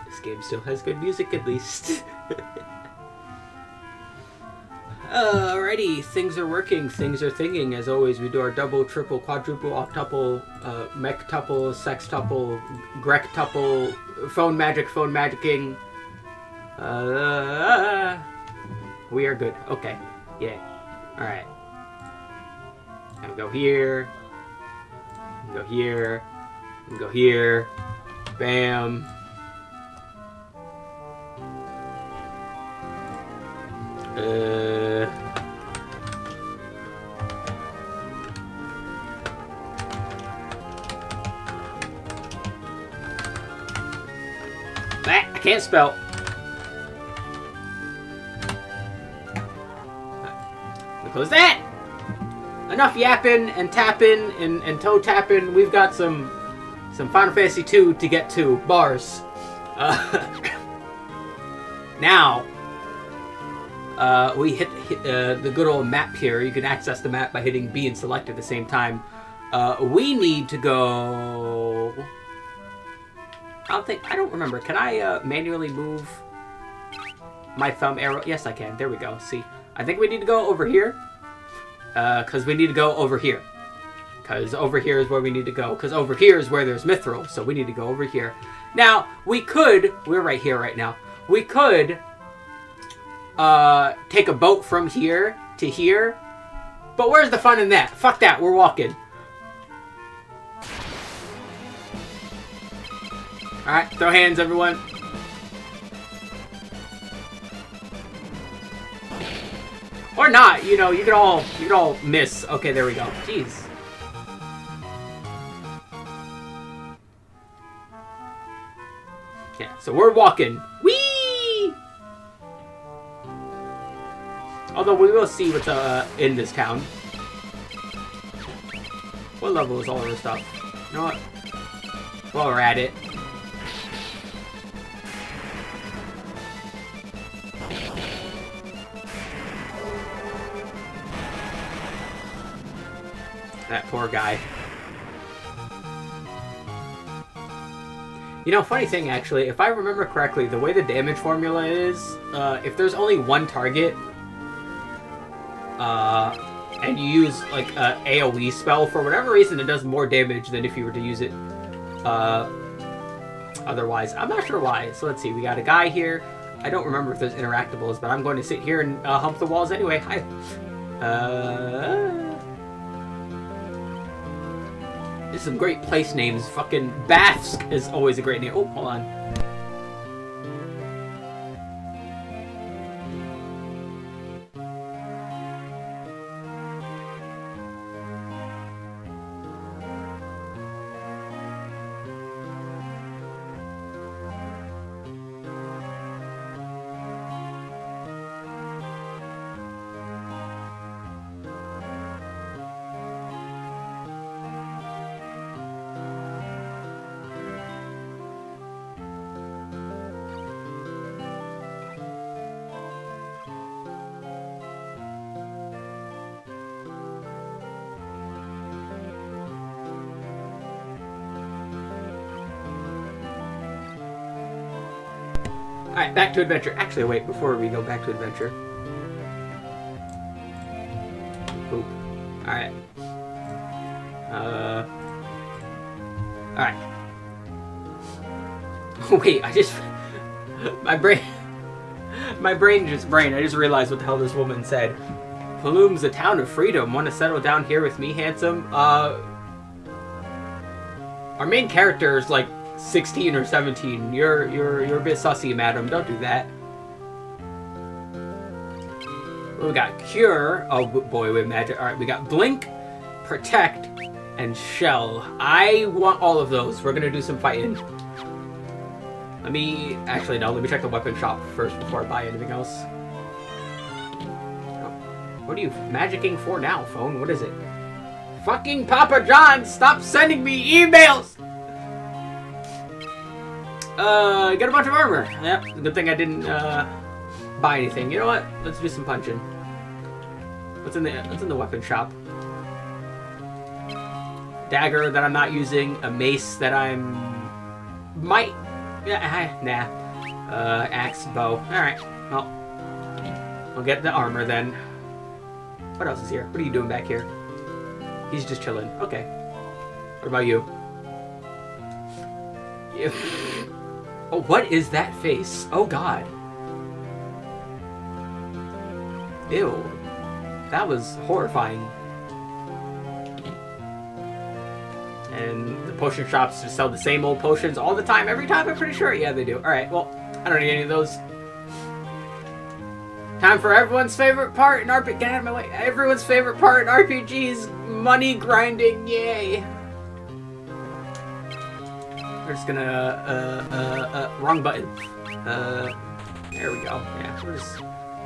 This game still has good music, at least. Alrighty, things are working, things are thinking. As always, we do our double, triple, quadruple, octuple, mech-tuple, sex-tuple, grek-tuple, phone magicking. We are good. Okay. Yay. Alright. And go here. Go here. And go here. Bam. I can't spell. Close that! Enough yapping and tapping and toe tapping. We've got some Final Fantasy 2 to get to. Bars. Now, we hit the good old map here. You can access the map by hitting B and select at the same time. We need to go... I don't remember. Can I manually move my thumb arrow? Yes, I can. There we go. See, I think we need to go over here. Because we need to go over here. Because over here is where we need to go. Because over here is where there's Mithril. So we need to go over here. Now, we could... We're right here right now. We could take a boat from here to here. But where's the fun in that? Fuck that. We're walking. Alright, throw hands, everyone. Or not, you know, you could all miss. Okay, there we go. Jeez. Yeah, so we're walking. Whee! Although we will see what's in this town. What level is all of this stuff? You know what? While we're at it. That poor guy. You know, funny thing actually, if I remember correctly, the way the damage formula is, if there's only one target, and you use like a AoE spell, for whatever reason it does more damage than if you were to use it otherwise. I'm not sure why. So let's see, we got a guy here. I don't remember if there's interactables, but I'm going to sit here and hump the walls anyway. Hi. There's some great place names. Fucking Bathsk is always a great name. Oh, hold on. Alright, back to adventure. Actually, wait, before we go back to adventure. Poop. Alright. Alright. Oh, wait, I just... My brain just I just realized what the hell this woman said. Paloom's a town of freedom. Want to settle down here with me, handsome? Our main character is like 16 or 17. You're a bit sussy, madam. Don't do that. Well, we got Cure. Oh boy, with magic. Alright, we got Blink, Protect, and Shell. I want all of those. We're gonna do some fighting. Let me... Actually, no. Let me check the weapon shop first before I buy anything else. What are you magicking for now, phone? What is it? Fucking Papa John! Stop sending me emails! Get a bunch of armor. Yep, good thing I didn't, buy anything. You know what? Let's do some punching. What's in the weapon shop? dagger that I'm not using, a mace that I'm... might... yeah, nah. Axe, bow. Alright, well, we'll get the armor then. What else is here? What are you doing back here? He's just chilling. Okay. What about you? Yeah. Oh, what is that face? Oh, God. Ew. That was horrifying. And the potion shops just sell the same old potions all the time, every time, I'm pretty sure. Yeah, they do. Alright, well, I don't need any of those. Time for everyone's favorite part in RPG. Get out of my way. Everyone's favorite part in RPGs. Money grinding. Yay. We're just gonna, wrong button. There we go. Yeah,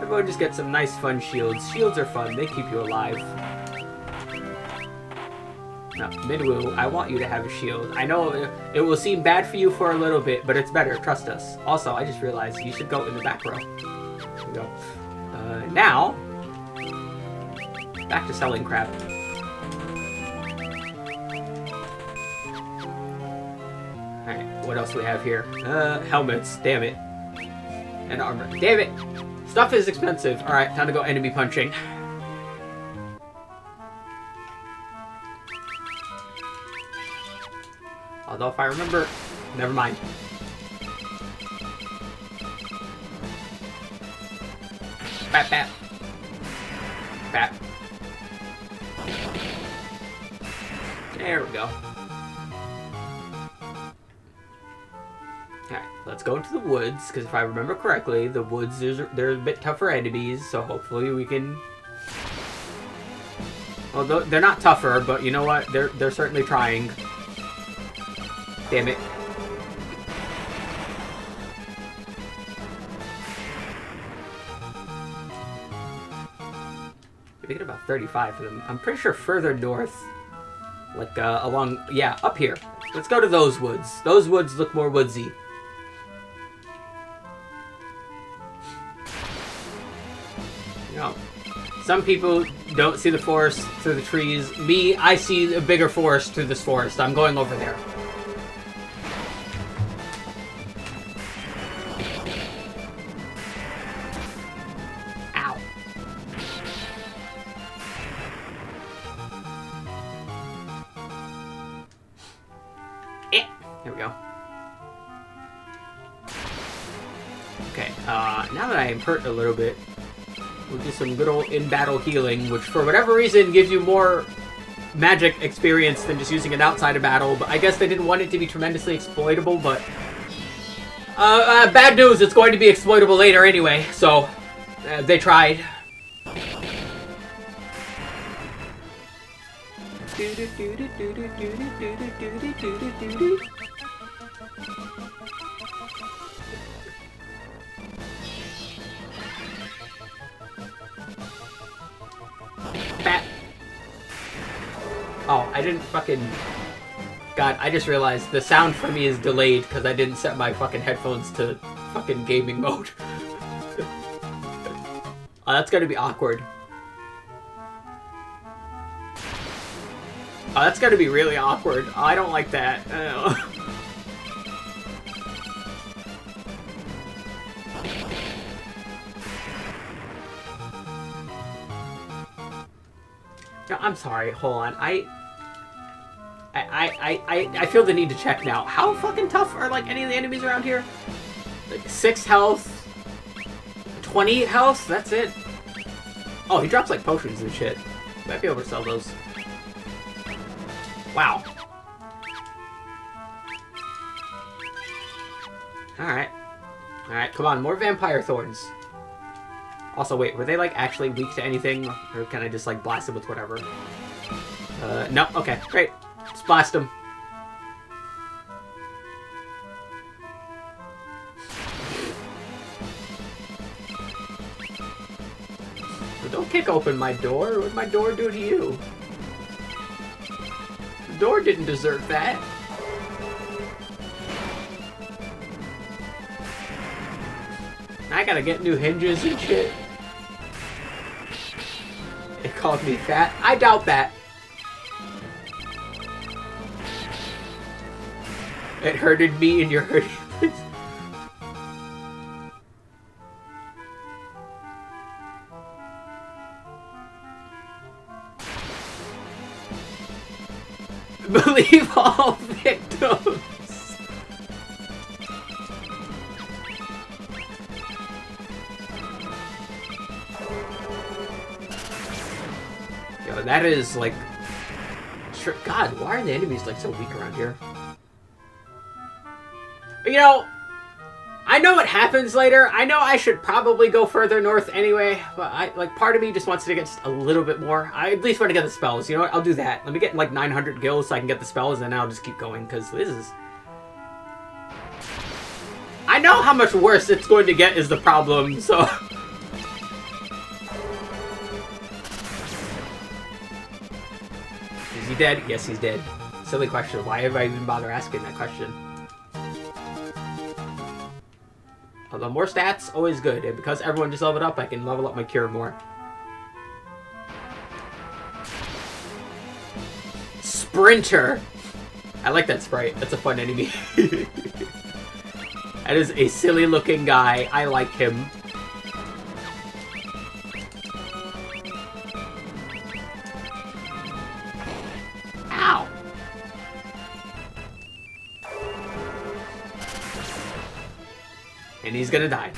everyone just get some nice fun shields. Shields are fun. They keep you alive. Now, Midwoo, I want you to have a shield. I know it will seem bad for you for a little bit, but it's better. Trust us. Also, I just realized you should go in the back row. There we go. Now, back to selling crap. Alright, what else do we have here? Helmets, damn it. And armor, damn it! Stuff is expensive. Alright, time to go enemy punching. Although if I remember, never mind. Bap, bap. Bap. There we go. Alright, let's go into the woods, because if I remember correctly, the woods, they're a bit tougher enemies, so hopefully we can... Although they're not tougher, but you know what? They're certainly trying. Damn it. We get about 35 for them. I'm pretty sure further north, like along, yeah, up here. Let's go to those woods. Those woods look more woodsy. You know, some people don't see the forest through the trees. Me, I see a bigger forest through this forest. I'm going over there. There we go. Okay, now that I am hurt a little bit, we'll do some good old in-battle healing, which for whatever reason gives you more magic experience than just using it outside of battle, but I guess they didn't want it to be tremendously exploitable, but... bad news, it's going to be exploitable later anyway, so they tried. Bat. Oh, I didn't fucking... God, I just realized the sound for me is delayed because I didn't set my fucking headphones to fucking gaming mode. Oh, that's gonna be awkward. Oh, that's gonna be really awkward. Oh, I don't like that. No, I'm sorry. Hold on. I feel the need to check now. How fucking tough are like any of the enemies around here? Like 6 health, 20 health. That's it. Oh, he drops like potions and shit. Might be able to sell those. Wow. Alright. Alright, come on. More vampire thorns. Also, wait. Were they, like, actually weak to anything? Or can I just, like, blast them with whatever? No. Okay. Great. Just blast them. But don't kick open my door. What did my door do to you? The door didn't deserve that. I gotta get new hinges and shit. It called me fat. I doubt that. It hurted me and you're hurting me. Believe all victims. Yo, that is like... God, why are the enemies like so weak around here? You know, I know what happens later. I know I should probably go further north anyway, but part of me just wants to get just a little bit more. I at least want to get the spells. You know what? I'll do that. Let me get like 900 gills so I can get the spells, and then I'll just keep going, because this is... I know how much worse it's going to get is the problem, so... Is he dead? Yes, he's dead. Silly question. Why have I even bothered asking that question? Although more stats, always good. And because everyone just leveled up, I can level up my cure more. Sprinter! I like that sprite. That's a fun enemy. That is a silly looking guy. I like him. Ow! And he's gonna die.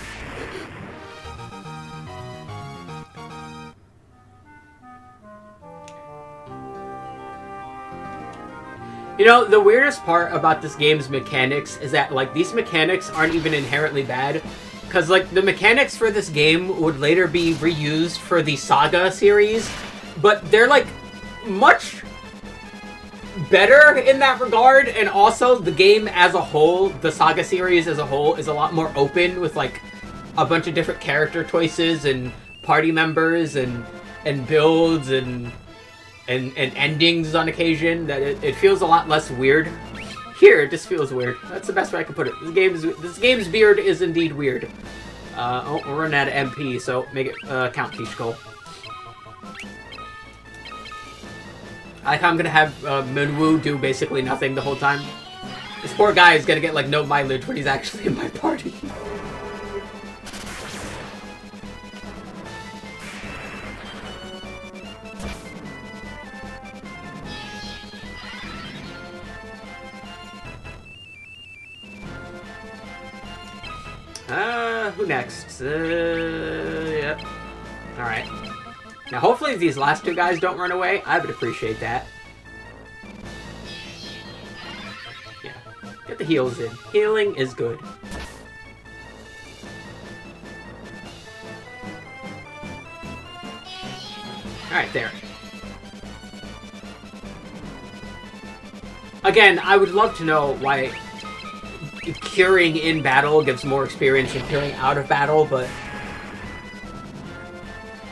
You know, the weirdest part about this game's mechanics is that, like, these mechanics aren't even inherently bad. Because, like, the mechanics for this game would later be reused for the Saga series. But they're, like, much better in that regard. And also, the game as a whole, the Saga series as a whole, is a lot more open with, like, a bunch of different character choices and party members and builds and endings on occasion, that it feels a lot less weird. Here, it just feels weird. That's the best way I can put it. This game's beard is indeed weird. Oh, we're running out of MP, so make it count, Kishko. I like how I'm gonna have Minwoo do basically nothing the whole time. This poor guy is gonna get like no mileage when he's actually in my party. Who next? Yep. Alright. Now, hopefully these last two guys don't run away. I would appreciate that. Yeah. Get the heals in. Healing is good. Alright, there. Again, I would love to know why curing in battle gives more experience than curing out of battle, but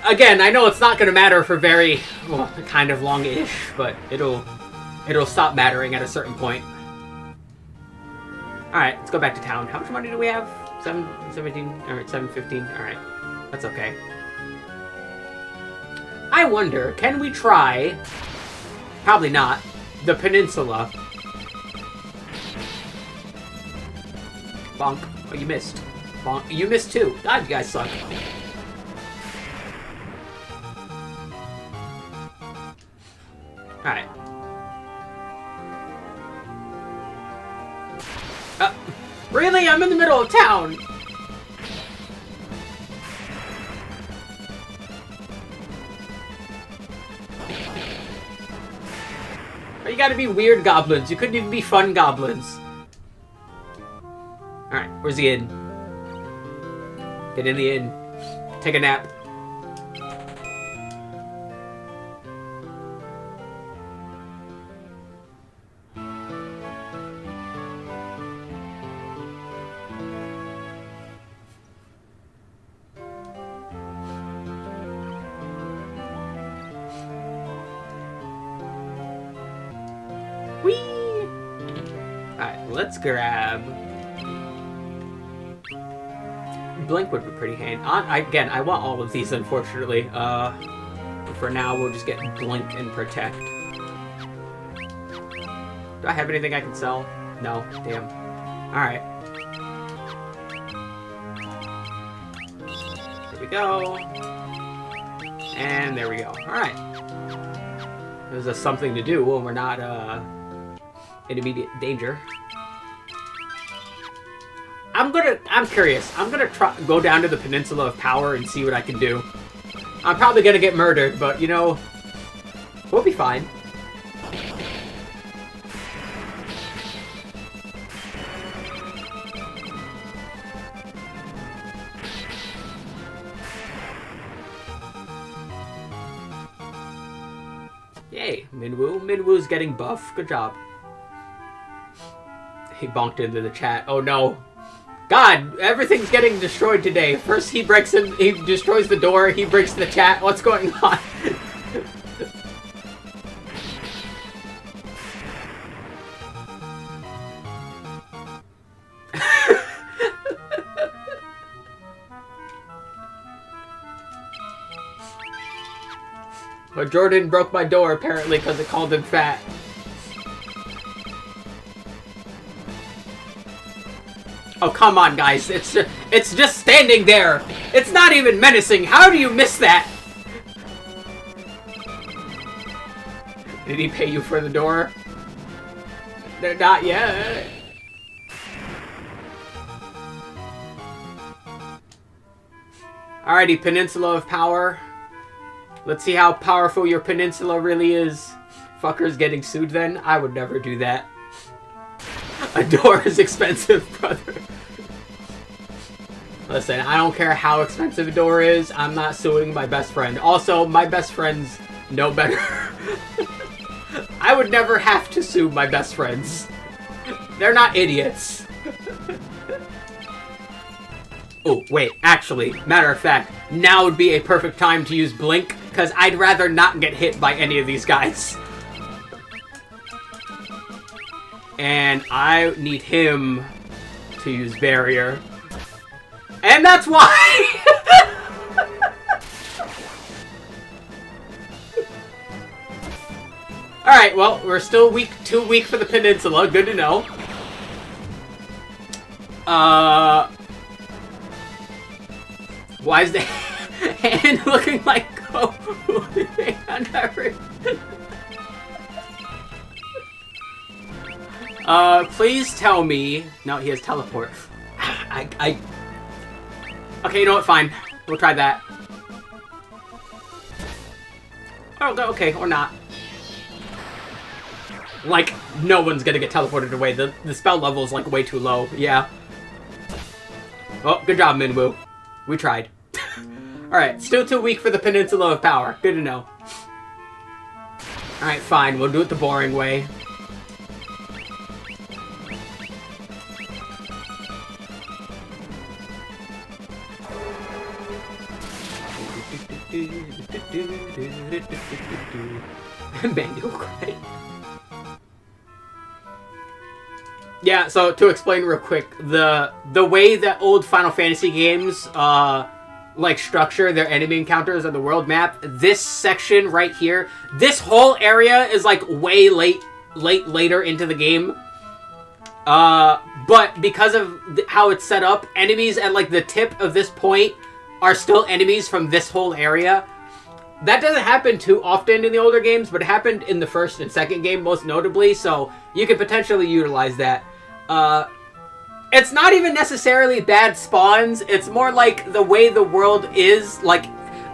again, I know it's not going to matter for very, well, kind of long-ish, but it'll stop mattering at a certain point. Alright, let's go back to town. How much money do we have? 17? Alright, 715. Alright, that's okay. I wonder, can we try, probably not, the peninsula? Bonk. Oh, you missed. Bonk. You missed too. God, you guys suck. Alright. Really? I'm in the middle of town! You gotta be weird goblins. You couldn't even be fun goblins. Alright, where's the inn? Get in the inn. Take a nap. Whee! Alright, let's grab... Blink would be pretty handy. Again, I want all of these, unfortunately. For now, we'll just get Blink and Protect. Do I have anything I can sell? No, damn. Alright. There we go. And there we go. Alright. There's a something to do when we're not in immediate danger. I'm curious. I'm gonna go down to the Peninsula of Power and see what I can do. I'm probably gonna get murdered, but you know, we'll be fine. Yay, Minwoo. Minwoo's getting buff. Good job. He bonked into the chat. Oh no. God, everything's getting destroyed today. First he breaks in, he destroys the door, he breaks the chat. What's going on? But Jordan broke my door apparently because it called him fat. Oh, come on, guys. It's just standing there. It's not even menacing. How do you miss that? Did he pay you for the door? They're not yet. Alrighty, Peninsula of Power. Let's see how powerful your peninsula really is. Fuckers getting sued then? I would never do that. A door is expensive, brother. Listen, I don't care how expensive a door is. I'm not suing my best friend. Also, my best friends know better. I would never have to sue my best friends. They're not idiots. Oh, wait. Actually, matter of fact, now would be a perfect time to use Blink, because I'd rather not get hit by any of these guys. And I need him to use Barrier. And that's why! Alright, well, we're still too weak for the Peninsula. Good to know. Why is the hand looking like Goku? Please tell me... No, he has teleport. Okay, you know what? Fine. We'll try that. Oh, okay, or not. Like, no one's gonna get teleported away. The spell level is, like, way too low. Yeah. Oh, good job, Minwoo. We tried. Alright, still too weak for the Peninsula of Power. Good to know. Alright, fine. We'll do it the boring way. Manual credit. Yeah, so to explain real quick, the way that old Final Fantasy games like structure their enemy encounters on the world map, this section right here, this whole area is like way later into the game. But because of how it's set up, enemies at like the tip of this point are still enemies from this whole area. That doesn't happen too often in the older games, but it happened in the first and second game most notably, so you could potentially utilize that. It's not even necessarily bad spawns, it's more like the way the world is, like,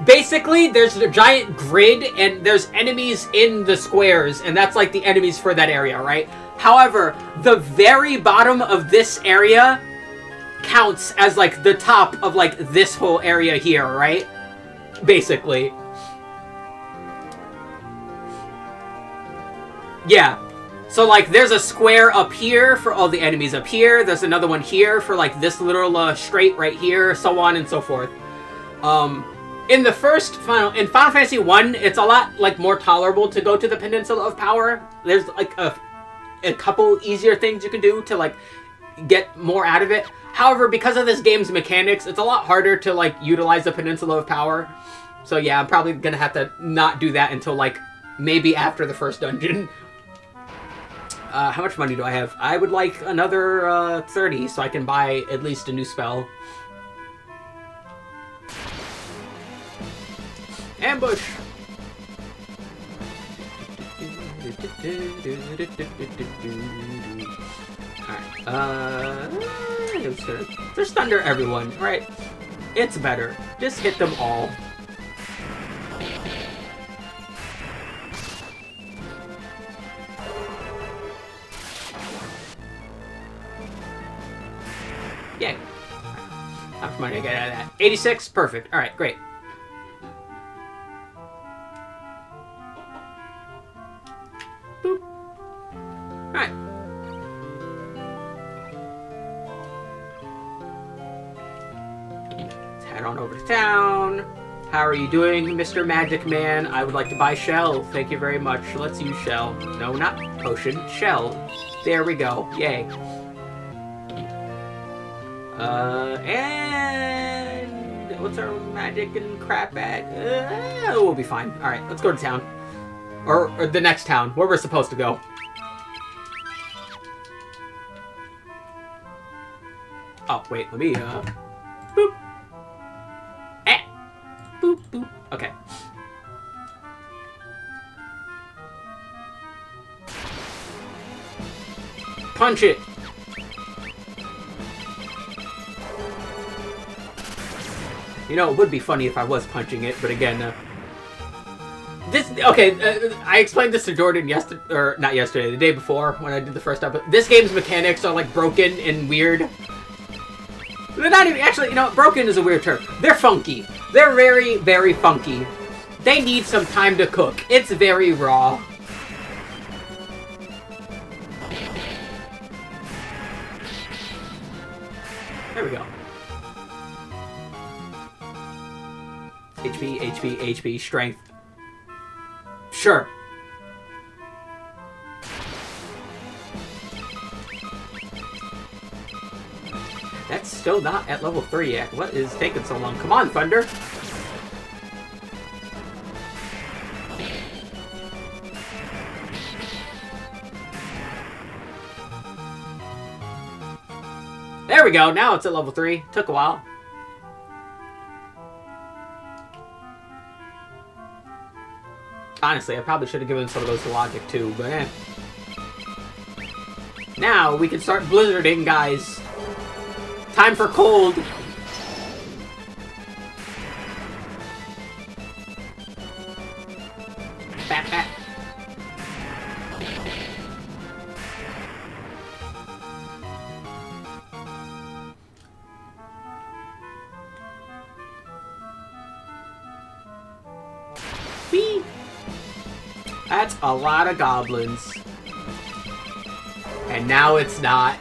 basically there's a giant grid and there's enemies in the squares, and that's like the enemies for that area, right? However, the very bottom of this area counts as like the top of like this whole area here, right? Basically. Yeah. So like there's a square up here for all the enemies up here. There's another one here for like this little straight right here, so on and so forth. In the first Final Fantasy 1, it's a lot like more tolerable to go to the Peninsula of Power. There's like a couple easier things you can do to like get more out of it. However, because of this game's mechanics, it's a lot harder to like utilize the Peninsula of Power. So yeah, I'm probably gonna have to not do that until like maybe after the first dungeon. How much money do I have? I would like another 30 so I can buy at least a new spell. Ambush! Alright, there's thunder everyone, right? It's better. Just hit them all. Yay. How much money I get out of that? 86? Perfect. Alright, great. Boop. Alright. Let's head on over to town. How are you doing, Mr. Magic Man? I would like to buy Shell. Thank you very much. Let's use Shell. No, not potion. Shell. There we go. Yay. And what's our magic and crap at? We'll be fine. Alright, let's go to town. Or the next town, where we're supposed to go. Oh, wait, let me, boop. Eh. Boop, boop. Okay. Punch it! You know, it would be funny if I was punching it, but again, I explained this to Jordan not yesterday, the day before, when I did the first episode. This game's mechanics are, like, broken and weird. They're not even, actually, you know, broken is a weird term. They're funky. They're very, very funky. They need some time to cook. It's very raw. There we go. HP, HP, HP, strength. Sure. That's still not at level 3 yet. What is taking so long? Come on, Thunder! There we go, now it's at level 3. Took a while. Honestly, I probably should have given some of those to Logic too, but eh. Now we can start blizzarding, guys. Time for cold. Bat, bat. Whee! That's a lot of goblins. And now it's not.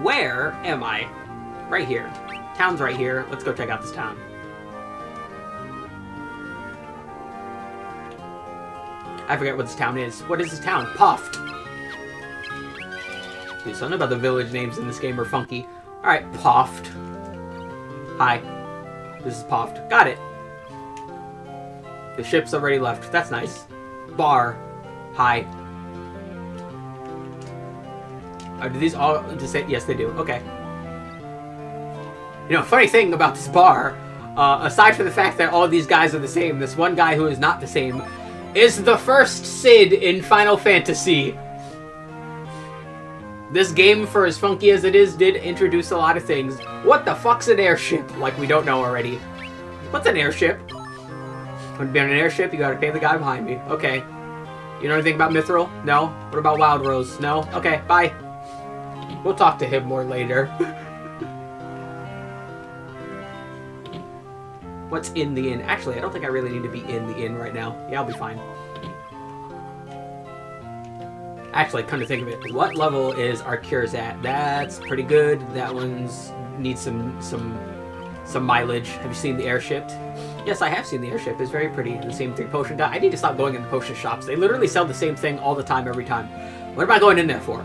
Where am I? Right here. Town's right here. Let's go check out this town. I forget what this town is. What is this town? Puffed. Dude, something about the village names in this game are funky. Alright, Puffed. Hi. This is Puffed. Got it. The ship's already left. That's nice. Bar. Hi. Do these all just say... Yes, they do. Okay. You know, funny thing about this bar, aside from the fact that all of these guys are the same, this one guy who is not the same is the first Cid in Final Fantasy. This game, for as funky as it is, did introduce a lot of things. What the fuck's an airship? Like, we don't know already. What's an airship? Want to be on an airship, you gotta pay the guy behind me. Okay. You know anything about Mithril? No? What about Wild Rose? No? Okay, bye. We'll talk to him more later. What's in the inn? Actually, I don't think I really need to be in the inn right now. Yeah, I'll be fine. Actually, come to think of it, what level is our cures at? That's pretty good. That one's needs some mileage. Have you seen the airship? Yes, I have seen the airship. It's very pretty. The same 3 potion guy. I need to stop going in the potion shops. They literally sell the same thing all the time, every time. What am I going in there for?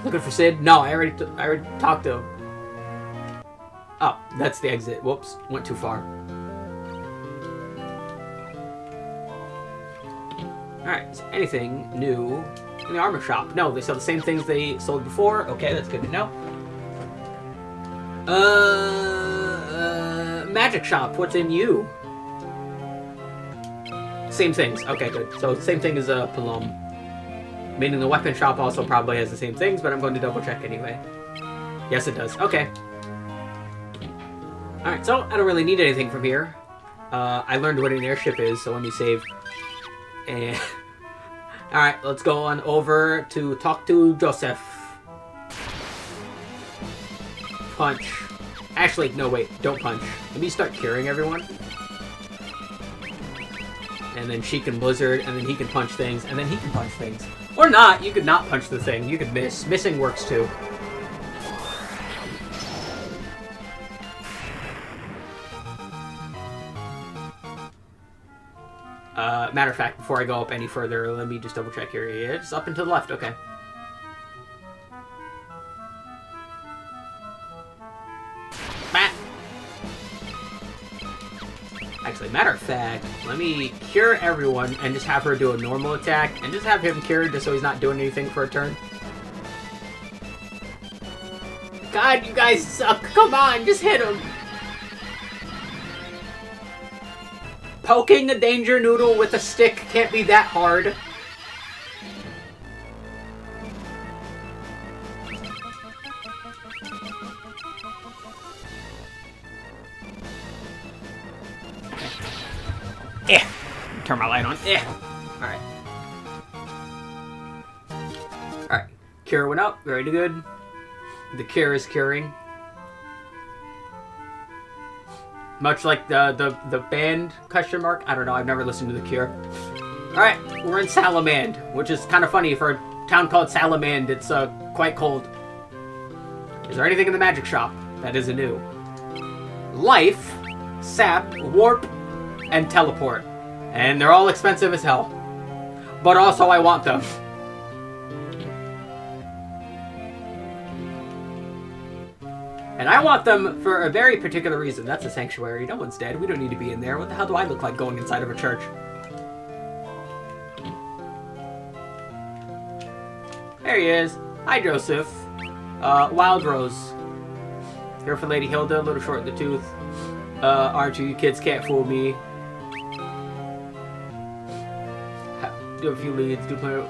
Looking for Sid? No, I already talked to him. Oh, that's the exit. Whoops, went too far. Alright, is anything new in the armor shop? No, they sell the same things they sold before. Okay, that's good to know. Magic shop, what's in you? Same things. Okay, good. So, same thing as Palom. Meaning the weapon shop also probably has the same things, but I'm going to double check anyway. Yes, it does. Okay. Alright, so I don't really need anything from here. I learned what an airship is, so let me save. And alright, let's go on over to talk to Joseph. Punch. Actually, no, wait, don't punch. Let me start curing everyone. And then she can blizzard, and then he can punch things, and then he can punch things. Or not, you could not punch the thing. You could miss. Missing works too. Matter of fact, before I go up any further, let me just double check here. Yeah, it's up and to the left, okay. Bah! Actually, matter of fact, let me cure everyone and just have her do a normal attack and just have him cured just so he's not doing anything for a turn. God, you guys suck. Come on, just hit him. Poking a danger noodle with a stick can't be that hard. Turn my light on. Alright. Alright. Cure went up. Very good. The cure is curing. Much like the band, question mark? I don't know, I've never listened to The Cure. Alright, we're in Salamand, which is kind of funny. For a town called Salamand, it's quite cold. Is there anything in the magic shop that isn't new? Life, Sap, Warp, and Teleport. And they're all expensive as hell. But also I want them. And I want them for a very particular reason. That's a sanctuary. No one's dead. We don't need to be in there. What the hell do I look like going inside of a church? There he is. Hi, Joseph. Wild Rose. Here for Lady Hilda, a little short in the tooth. Aren't you? You kids can't fool me. Do a few leads. Do play.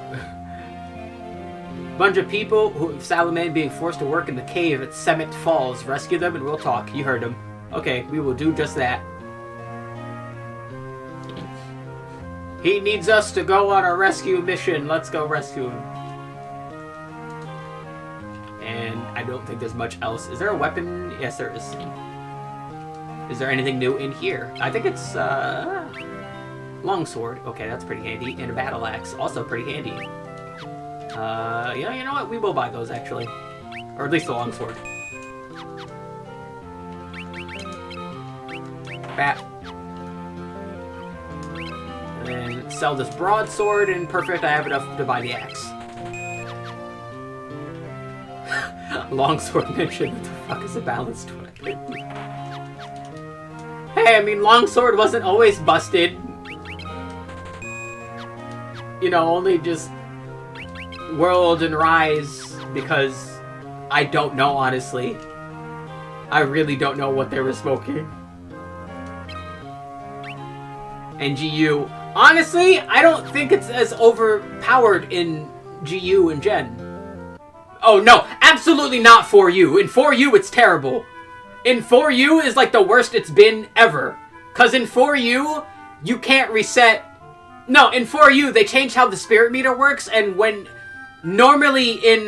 Bunch of people who Salamand being forced to work in the cave at Semet Falls. Rescue them and we'll talk. You heard him. Okay, we will do just that. He needs us to go on a rescue mission. Let's go rescue him. And I don't think there's much else. Is there a weapon? Yes, there is. Is there anything new in here? I think it's longsword. Okay, that's pretty handy. And a battle axe. Also pretty handy. Yeah, you know what? We will buy those, actually. Or at least the longsword. Bat. And then sell this broadsword, and perfect, I have enough to buy the axe. Longsword mentioned. What the fuck is a balanced weapon? Hey, I mean, longsword wasn't always busted. You know, only just World and Rise, because I don't know, honestly. I really don't know what they were smoking. And GU. Honestly, I don't think it's as overpowered in GU and Gen. Oh no, absolutely not 4U. In 4U, it's terrible. In 4U is like the worst it's been ever. Cause in 4U, you can't reset. No, in 4U, they changed how the spirit meter works, and when normally in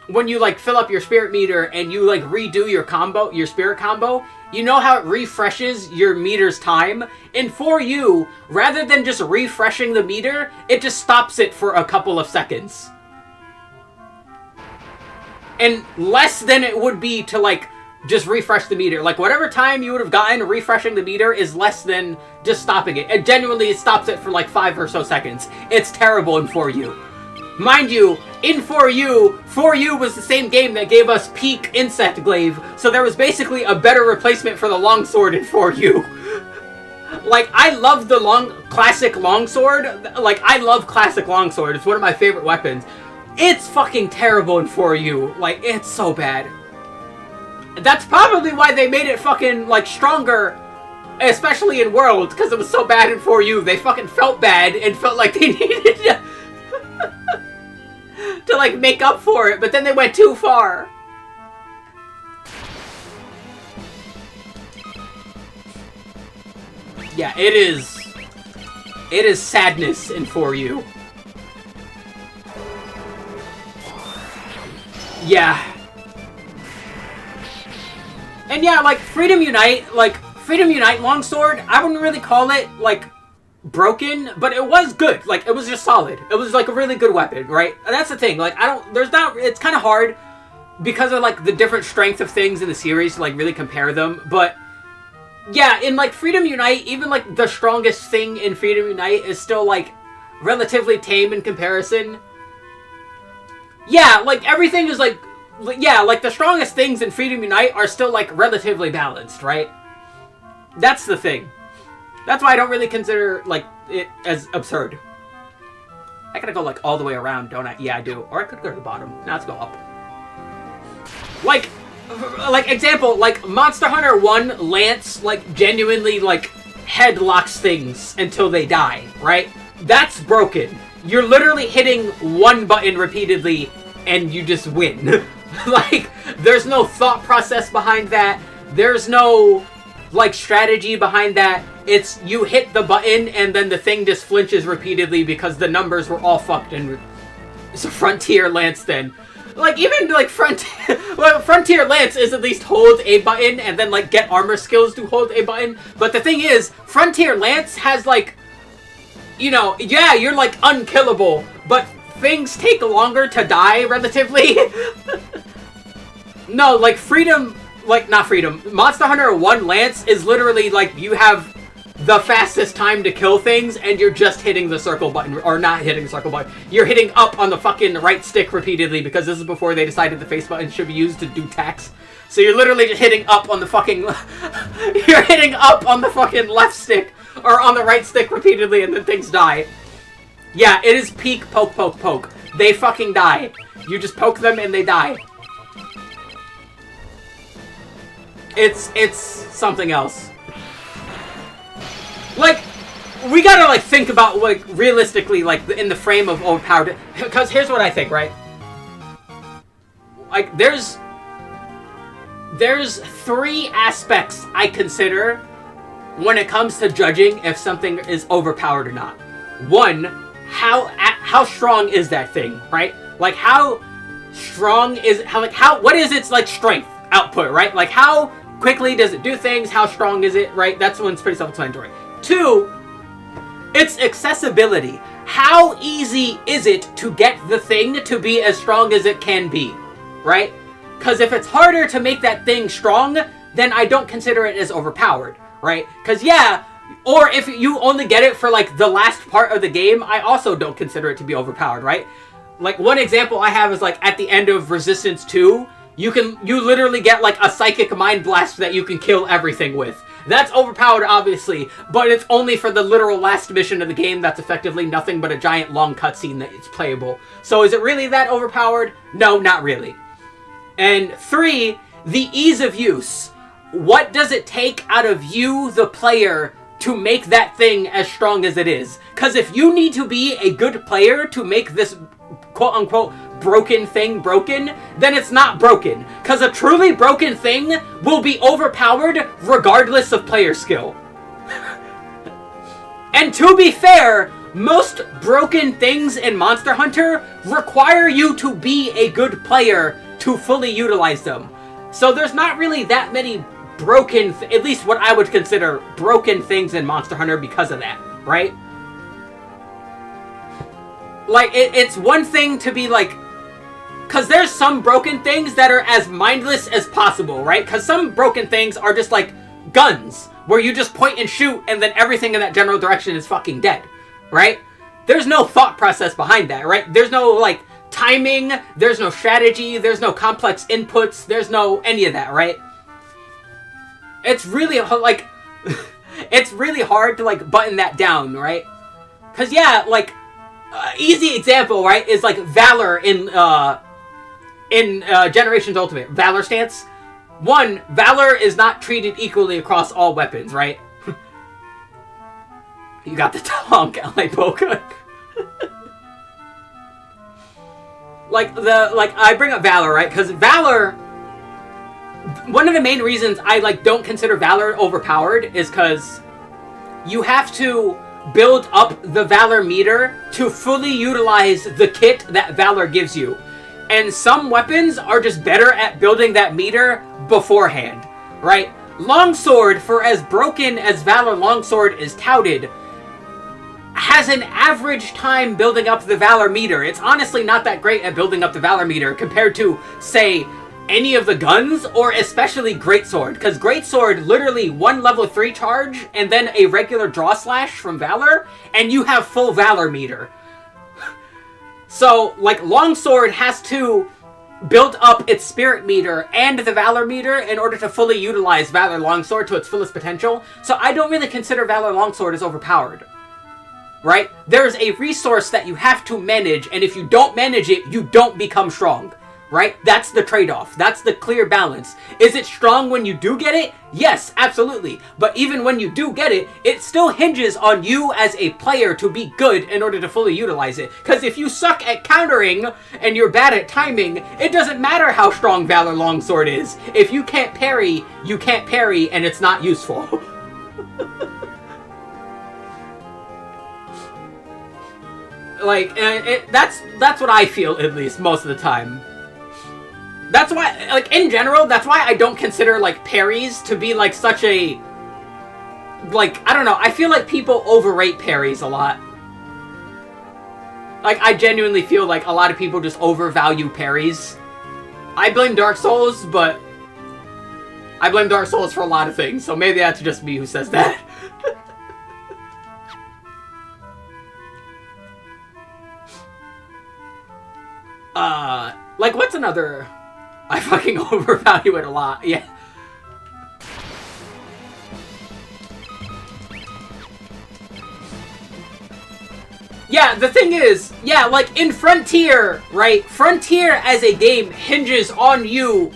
when you like fill up your spirit meter and you like redo your combo, your spirit combo, you know how it refreshes your meter's time? In 4U, rather than just refreshing the meter, it just stops it for a couple of seconds. And less than it would be to like just refresh the meter. Like whatever time you would have gotten refreshing the meter is less than just stopping it. It genuinely stops it for like 5 or so seconds. It's terrible in 4U. Mind you, in 4U was the same game that gave us peak Insect Glaive, so there was basically a better replacement for the longsword in 4U. Like, I love the classic longsword. Like, I love classic longsword. It's one of my favorite weapons. It's fucking terrible in 4U. Like, it's so bad. That's probably why they made it fucking, like, stronger, especially in World, because it was so bad in 4U. They fucking felt bad and felt like they needed to, like, make up for it, but then they went too far. Yeah, it is sadness in 4U. Yeah. And yeah, like, Freedom Unite Longsword, I wouldn't really call it, like, broken, but it was good. Like, it was just solid. It was, like, a really good weapon, right? And that's the thing. Like, it's kind of hard because of, like, the different strength of things in the series to, like, really compare them, but yeah, in, like, Freedom Unite, even, like, the strongest thing in Freedom Unite is still, like, relatively tame in comparison. Yeah, like, everything is, like, yeah, like, the strongest things in Freedom Unite are still, like, relatively balanced, right? That's the thing. That's why I don't really consider, like, it as absurd. I gotta go, like, all the way around, don't I? Yeah, I do. Or I could go to the bottom. Now let's go up. Like, example, like, Monster Hunter 1 Lance, like, genuinely, like, headlocks things until they die, right? That's broken. You're literally hitting one button repeatedly and you just win. Like, there's no thought process behind that. There's no, like, strategy behind that. It's, you hit the button and then the thing just flinches repeatedly because the numbers were all fucked and it's a Frontier Lance then. Like, even, like, Frontier Lance is at least hold a button and then, like, get armor skills to hold a button. But the thing is, Frontier Lance has, like, you know, yeah, you're, like, unkillable, but things take longer to die, relatively. No, like, Monster Hunter 1 Lance is literally, like, you have the fastest time to kill things, and you're just hitting the circle button, or not hitting the circle button. You're hitting up on the fucking right stick repeatedly, because this is before they decided the face button should be used to do tax. So you're literally just hitting up on the fucking... you're hitting up on the fucking left stick, or on the right stick repeatedly, and then things die. Yeah, it is peak poke, poke, poke. They fucking die. You just poke them, and they die. It's something else. Like, we gotta, like, think about, like, realistically, like, in the frame of overpowered... Because here's what I think, right? Like, there's 3 aspects I consider when it comes to judging if something is overpowered or not. 1, how strong is that thing, right? Like, how strong is... what is its, like, strength output, right? Like, how quickly does it do things? How strong is it, right? That's one's pretty self-explanatory. 2, its accessibility. How easy is it to get the thing to be as strong as it can be, right? Because if it's harder to make that thing strong, then I don't consider it as overpowered, right? Because, yeah, or if you only get it for, like, the last part of the game, I also don't consider it to be overpowered, right? Like, one example I have is, like, at the end of Resistance 2, you literally get, like, a Psychic Mind Blast that you can kill everything with. That's overpowered, obviously, but it's only for the literal last mission of the game that's effectively nothing but a giant long cutscene that is playable. So is it really that overpowered? No, not really. And 3, the ease of use. What does it take out of you, the player, to make that thing as strong as it is? Because if you need to be a good player to make this quote-unquote broken thing broken, then it's not broken. Because a truly broken thing will be overpowered regardless of player skill. And to be fair, most broken things in Monster Hunter require you to be a good player to fully utilize them. So there's not really that many broken, at least what I would consider broken things in Monster Hunter because of that, right? Like, it's one thing to be like, because there's some broken things that are as mindless as possible, right? Because some broken things are just like guns, where you just point and shoot, and then everything in that general direction is fucking dead, right? There's no thought process behind that, right? There's no, like, timing, there's no strategy, there's no complex inputs, there's no any of that, right? It's really, like, it's really hard to, like, button that down, right? Because, yeah, like, easy example, right, is, like, Valor in Generations Ultimate. Valor stance. One, Valor is not treated equally across all weapons, right? You got the Tonk, LA Boca. Like, I bring up Valor, right? Because Valor, one of the main reasons I, like, don't consider Valor overpowered is because you have to build up the Valor meter to fully utilize the kit that Valor gives you. And some weapons are just better at building that meter beforehand, right? Longsword, for as broken as Valor Longsword is touted, has an average time building up the Valor meter. It's honestly not that great at building up the Valor meter compared to, say, any of the guns, or especially Greatsword, because Greatsword literally 1 level 3 charge and then a regular draw slash from Valor, and you have full Valor meter. So, like, Longsword has to build up its Spirit meter and the Valor meter in order to fully utilize Valor Longsword to its fullest potential, so I don't really consider Valor Longsword as overpowered. Right? There's a resource that you have to manage, and if you don't manage it, you don't become strong. Right? That's the trade-off. That's the clear balance. Is it strong when you do get it? Yes, absolutely. But even when you do get it, it still hinges on you as a player to be good in order to fully utilize it. Because if you suck at countering and you're bad at timing, it doesn't matter how strong Valor Longsword is. If you can't parry, you can't parry, and it's not useful. Like, that's what I feel, at least, most of the time. That's why, like, in general, that's why I don't consider, like, parries to be, like, such a... Like, I don't know, I feel like people overrate parries a lot. Like, I genuinely feel like a lot of people just overvalue parries. I blame Dark Souls, but... I blame Dark Souls for a lot of things, so maybe that's just me who says that. Like, what's another... I fucking overvalue it a lot, yeah. Yeah, the thing is, yeah, like, in Frontier, right? Frontier as a game hinges on you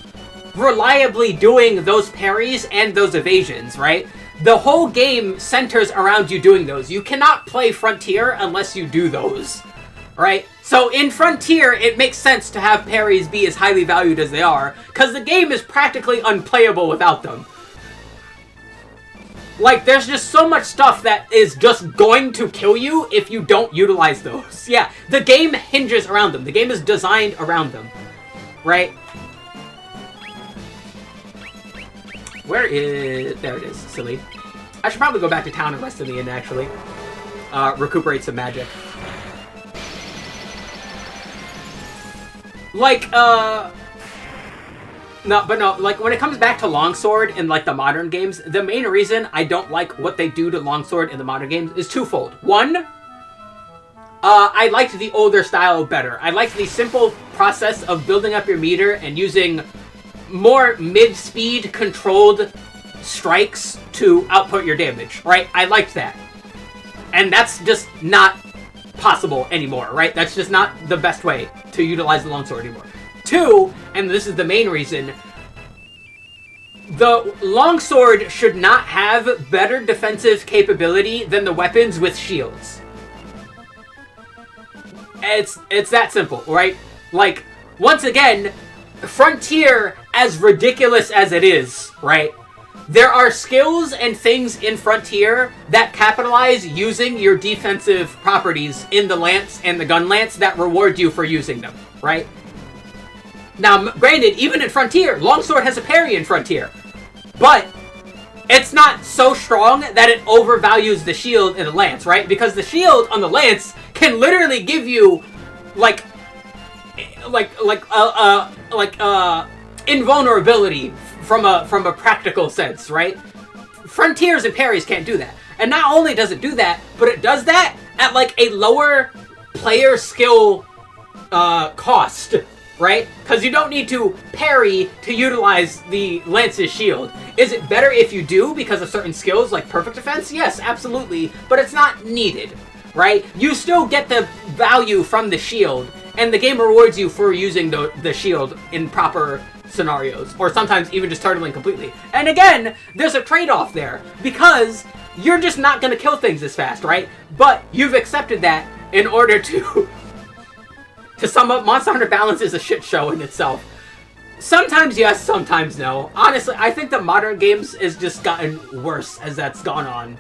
reliably doing those parries and those evasions, right? The whole game centers around you doing those. You cannot play Frontier unless you do those, right? So in Frontier, it makes sense to have parries be as highly valued as they are, because the game is practically unplayable without them. Like, there's just so much stuff that is just going to kill you if you don't utilize those. Yeah, the game hinges around them. The game is designed around them, right? Where is... There it is, silly. I should probably go back to town and rest in the inn, actually. Recuperate some magic. Like, no, like, when it comes back to Longsword in, like, the modern games, the main reason I don't like what they do to Longsword in the modern games is twofold. One, I liked the older style better. I liked the simple process of building up your meter and using more mid-speed controlled strikes to output your damage, right? I liked that. And that's just not possible anymore, right? That's just not the best way to utilize the longsword anymore. Two, and this is the main reason, the longsword should not have better defensive capability than the weapons with shields. It's that simple, right? Like, once again, Frontier, as ridiculous as it is, right? There are skills and things in Frontier that capitalize using your defensive properties in the lance and the gun lance that reward you for using them, right? Now, granted, even in Frontier, Longsword has a parry in Frontier, but it's not so strong that it overvalues the shield in the lance, right? Because the shield on the lance can literally give you, invulnerability from a practical sense, right? Frontiers and parries can't do that. And not only does it do that, but it does that at, like, a lower player skill cost, right? Because you don't need to parry to utilize the Lance's shield. Is it better if you do because of certain skills like perfect defense? Yes, absolutely, but it's not needed, right? You still get the value from the shield, and the game rewards you for using the shield in proper scenarios, or sometimes even just turtling completely. And again, there's a trade-off there, because you're just not going to kill things as fast, right? But you've accepted that in order to... To sum up, Monster Hunter Balance is a shit show in itself. Sometimes yes, sometimes no. Honestly, I think the modern games has just gotten worse as that's gone on.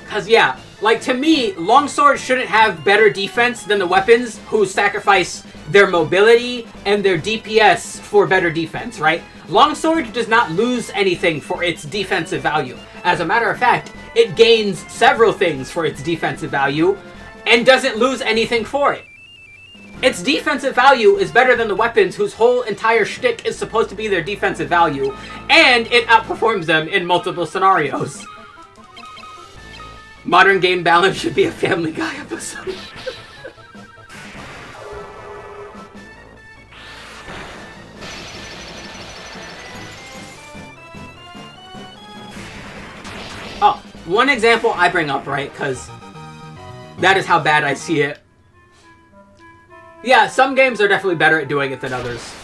Because, yeah, like, to me, longswords shouldn't have better defense than the weapons who sacrifice their mobility and their DPS for better defense, right? Longsword does not lose anything for its defensive value. As a matter of fact, it gains several things for its defensive value and doesn't lose anything for it. Its defensive value is better than the weapons whose whole entire shtick is supposed to be their defensive value, and it outperforms them in multiple scenarios. Modern game balance should be a Family Guy episode. Oh, one example I bring up, right, because that is how bad I see it. Yeah, some games are definitely better at doing it than others.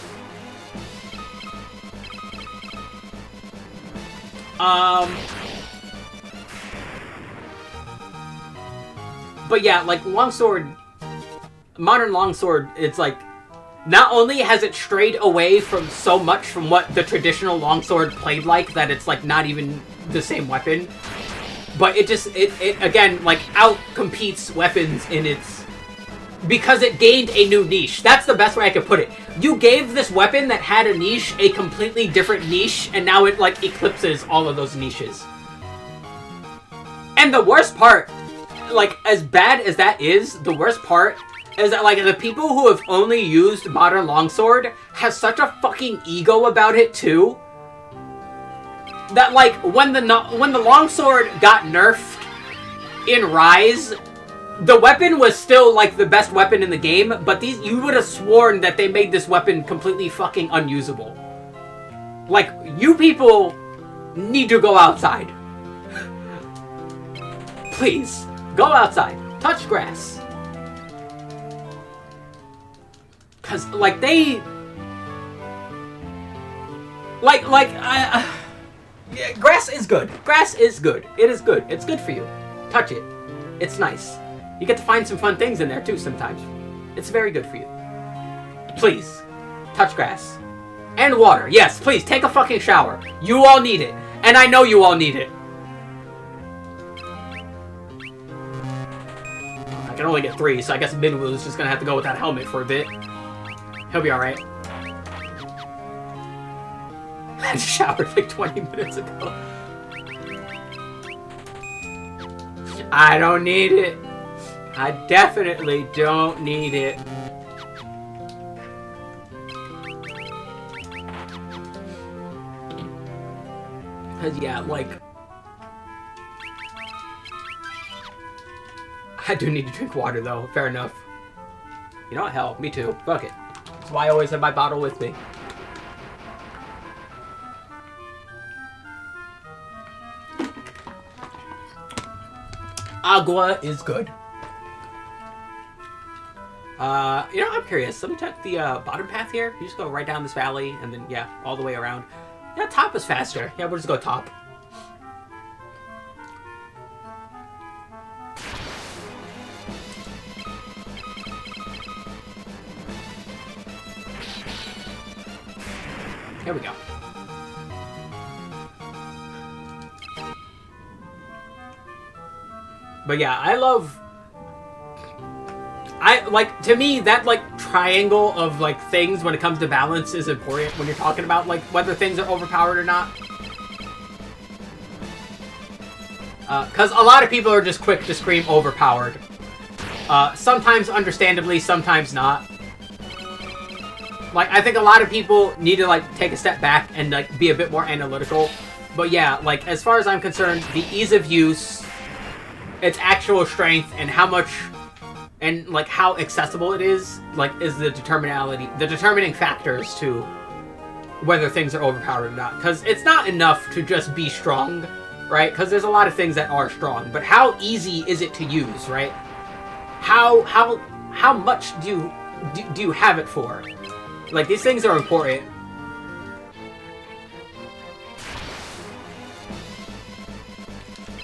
But yeah, like, longsword... Modern longsword, it's like... Not only has it strayed away from so much from what the traditional longsword played like, that it's, like, not even the same weapon... But it just, it again, like, out-competes weapons in its... Because it gained a new niche. That's the best way I could put it. You gave this weapon that had a niche a completely different niche, and now it, like, eclipses all of those niches. And the worst part, like, as bad as that is, the worst part is that, like, the people who have only used Modern Longsword have such a fucking ego about it, too. That, like, when the longsword got nerfed in Rise, the weapon was still, like, the best weapon in the game, but you would have sworn that they made this weapon completely fucking unusable. Like, you people need to go outside. Please, go outside. Touch grass. Because, like, they... Yeah, grass is good. Grass is good. It is good. It's good for you. Touch it. It's nice. You get to find some fun things in there, too, sometimes. It's very good for you. Please, touch grass. And water. Yes, please, take a fucking shower. You all need it. And I know you all need it. I can only get 3, so I guess Minwoo is just gonna have to go with that helmet for a bit. He'll be alright. I showered like 20 minutes ago. I don't need it. I definitely don't need it. Cause yeah, like... I do need to drink water though, fair enough. You know what, hell, me too. Fuck it. That's why I always have my bottle with me. Agua is good. You know, I'm curious. Let me check the bottom path here. You just go right down this valley, and then, yeah, all the way around. Yeah, top is faster. Yeah, we'll just go top. Here we go. But yeah, to me, that, like, triangle of, like, things when it comes to balance is important when you're talking about, like, whether things are overpowered or not. Because a lot of people are just quick to scream overpowered. Sometimes understandably, sometimes not. Like, I think a lot of people need to, like, take a step back and, like, be a bit more analytical. But yeah, like, as far as I'm concerned, the ease of use, its actual strength, and how much and like how accessible it is, like is the determining factors to whether things are overpowered or not. Because it's not enough to just be strong, right? Because there's a lot of things that are strong, but how easy is it to use, right? How much do you have it for? Like, these things are important.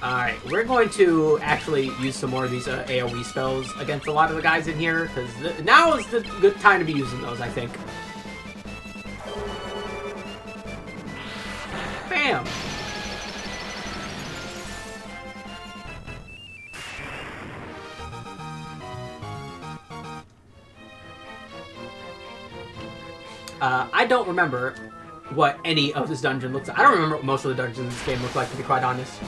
Alright, we're going to actually use some more of these AoE spells against a lot of the guys in here, because now is the good time to be using those, I think. Bam! I don't remember what any of this dungeon looks like. I don't remember what most of the dungeons in this game look like, to be quite honest.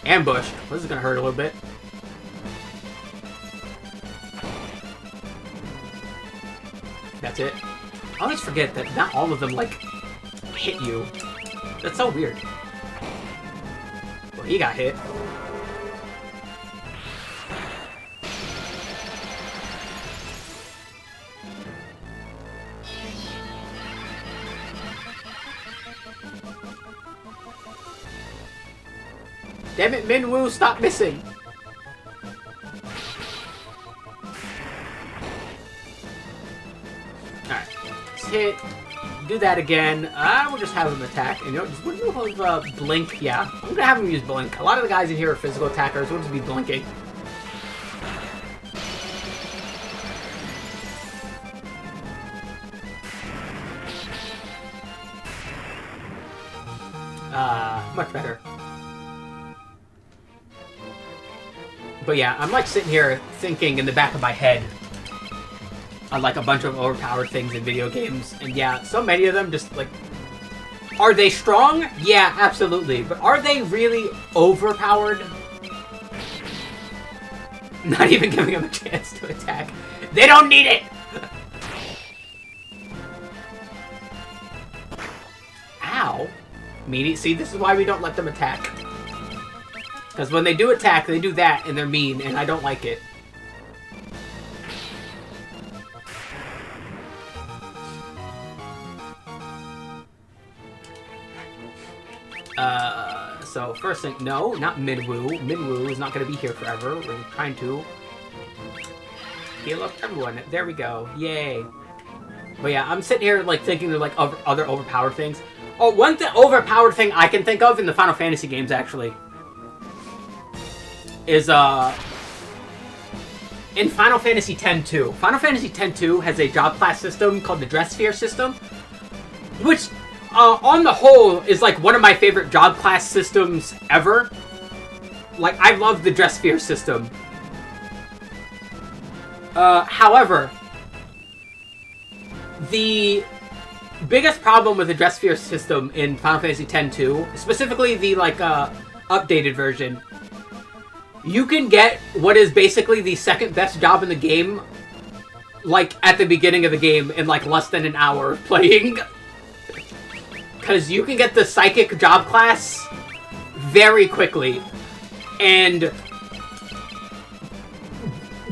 Ambush. This is gonna hurt a little bit. That's it. I always forget that not all of them, like, hit you. That's so weird. Well, he got hit. Damn it, Minwoo, stop missing! Alright, let's hit, do that again. We'll just have him attack. And, you know, just with Blink, yeah. I'm gonna have him use Blink. A lot of the guys in here are physical attackers. We'll just be blinking. Much better. But yeah, I'm like sitting here thinking in the back of my head on like a bunch of overpowered things in video games. And yeah, so many of them just like... Are they strong? Yeah, absolutely. But are they really overpowered? Not even giving them a chance to attack. They don't need it! Ow. Meanie, see, this is why we don't let them attack. Because when they do attack, they do that, and they're mean, and I don't like it. So first thing, no, not Minwoo. Minwoo is not going to be here forever. We're trying to heal up everyone. There we go. Yay. But yeah, I'm sitting here, like, thinking of, like, other overpowered things. Oh, one overpowered thing I can think of in the Final Fantasy games, actually, is, in Final Fantasy X-2. Final Fantasy X-2 has a job class system called the Dress Sphere system, which, on the whole, is, like, one of my favorite job class systems ever. Like, I love the Dress Sphere system. However, the biggest problem with the Dress Sphere system in Final Fantasy X-2, specifically the, like, updated version, you can get what is basically the second best job in the game, like, at the beginning of the game in, like, less than an hour of playing. Because you can get the Psychic job class very quickly. And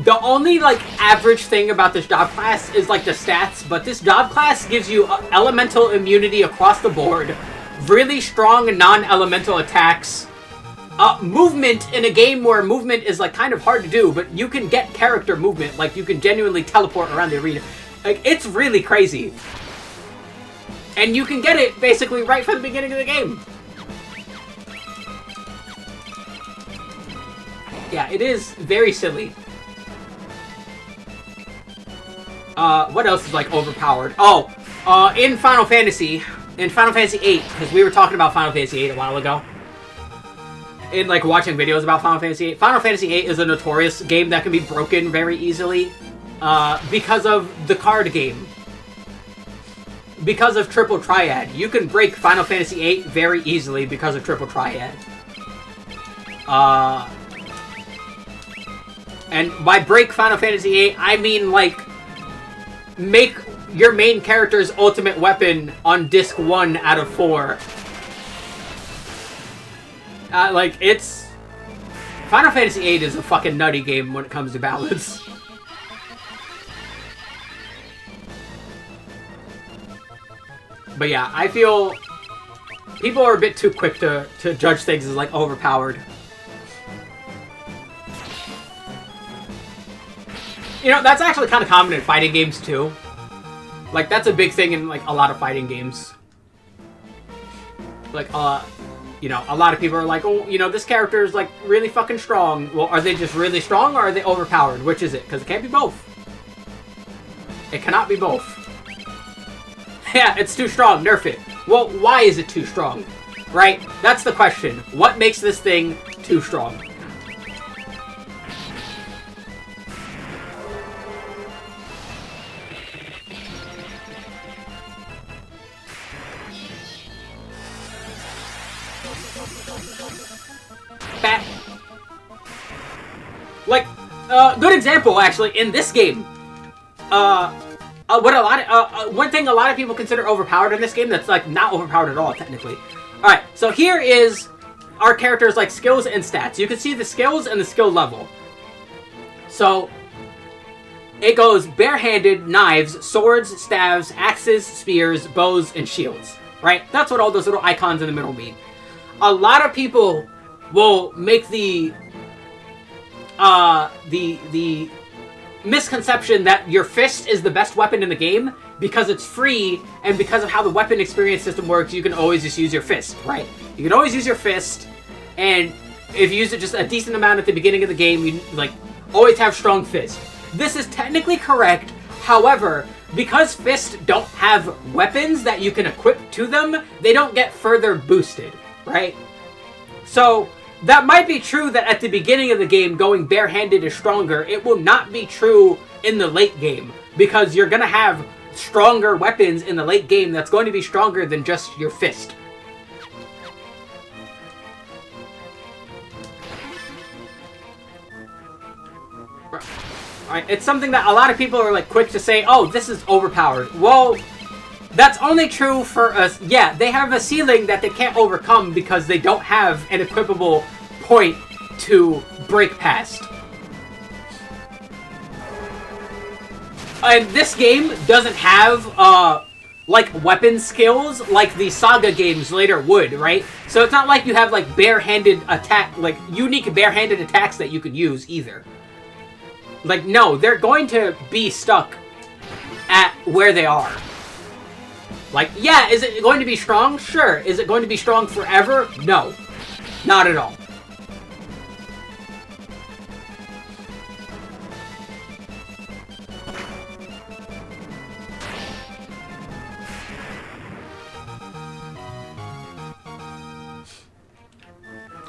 the only, like, average thing about this job class is, like, the stats, but this job class gives you elemental immunity across the board, really strong non-elemental attacks, movement in a game where movement is, like, kind of hard to do, but you can get character movement, like, you can genuinely teleport around the arena. Like, it's really crazy. And you can get it, basically, right from the beginning of the game. Yeah, it is very silly. What else is, like, overpowered? Oh, in Final Fantasy VIII, because we were talking about Final Fantasy VIII a while ago, in, like, watching videos about Final Fantasy VIII, Final Fantasy VIII is a notorious game that can be broken very easily, because of the card game. Because of Triple Triad. You can break Final Fantasy VIII very easily because of Triple Triad. And by break Final Fantasy VIII, I mean, like, make your main character's ultimate weapon on disc 1 out of 4. Like, it's... Final Fantasy VIII is a fucking nutty game when it comes to balance. But yeah, I feel people are a bit too quick to judge things as, like, overpowered. You know, that's actually kind of common in fighting games, too. Like, that's a big thing in, like, a lot of fighting games. Like, you know, a lot of people are like, oh, you know, this character is, like, really fucking strong. Well, are they just really strong, or are they overpowered? Which is it? Because it can't be both. It cannot be both. Yeah, it's too strong. Nerf it. Well, why is it too strong? Right? That's the question. What makes this thing too strong? Bat. Like, good example, actually, in this game. One thing a lot of people consider overpowered in this game that's, like, not overpowered at all, technically. Alright, so here is our character's, like, skills and stats. You can see the skills and the skill level. So, it goes barehanded, knives, swords, staves, axes, spears, bows, and shields. Right? That's what all those little icons in the middle mean. A lot of people will make the misconception that your fist is the best weapon in the game because it's free, and because of how the weapon experience system works, you can always just use your fist, right? You can always use your fist, and if you use it just a decent amount at the beginning of the game, you, like, always have strong fist. This is technically correct, however, because fists don't have weapons that you can equip to them, they don't get further boosted, right? So, that might be true that at the beginning of the game, going barehanded is stronger. It will not be true in the late game, because you're going to have stronger weapons in the late game that's going to be stronger than just your fist. Alright, it's something that a lot of people are, like, quick to say, oh, this is overpowered. Well, that's only true for us. Yeah, they have a ceiling that they can't overcome because they don't have an equipable point to break past. And this game doesn't have, like, weapon skills like the Saga games later would, right? So it's not like you have, like, barehanded attack, like, unique barehanded attacks that you could use either. Like, no, they're going to be stuck at where they are. Like, yeah, is it going to be strong? Sure. Is it going to be strong forever? No. Not at all.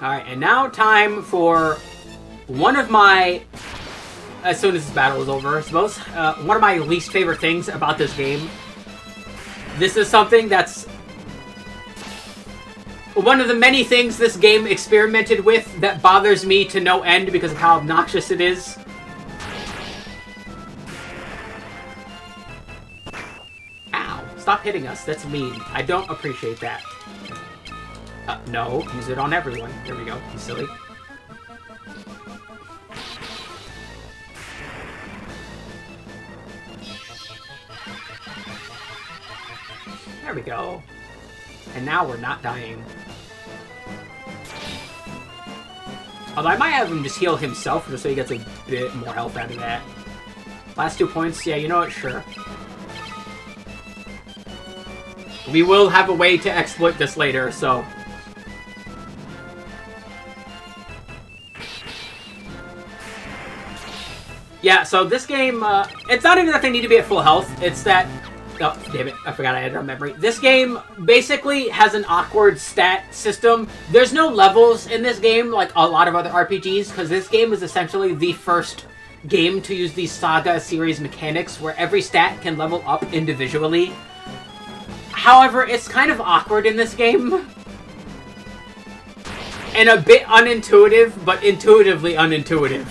Alright, and now time for one of my, as soon as this battle is over, I suppose, one of my least favorite things about this game. This is something that's one of the many things this game experimented with that bothers me to no end because of how obnoxious it is. Ow. Stop hitting us. That's mean. I don't appreciate that. No. Use it on everyone. There we go. You silly. There we go. And now we're not dying. Although I might have him just heal himself just so he gets a bit more health out of that. Last 2 points? Yeah, you know what? Sure. We will have a way to exploit this later, so... Yeah, so this game, it's not even that they need to be at full health, it's that... Oh, damn it, I forgot I had it on memory. This game basically has an awkward stat system. There's no levels in this game like a lot of other RPGs, because this game is essentially the first game to use these Saga series mechanics where every stat can level up individually. However, it's kind of awkward in this game. And a bit unintuitive, but intuitively unintuitive.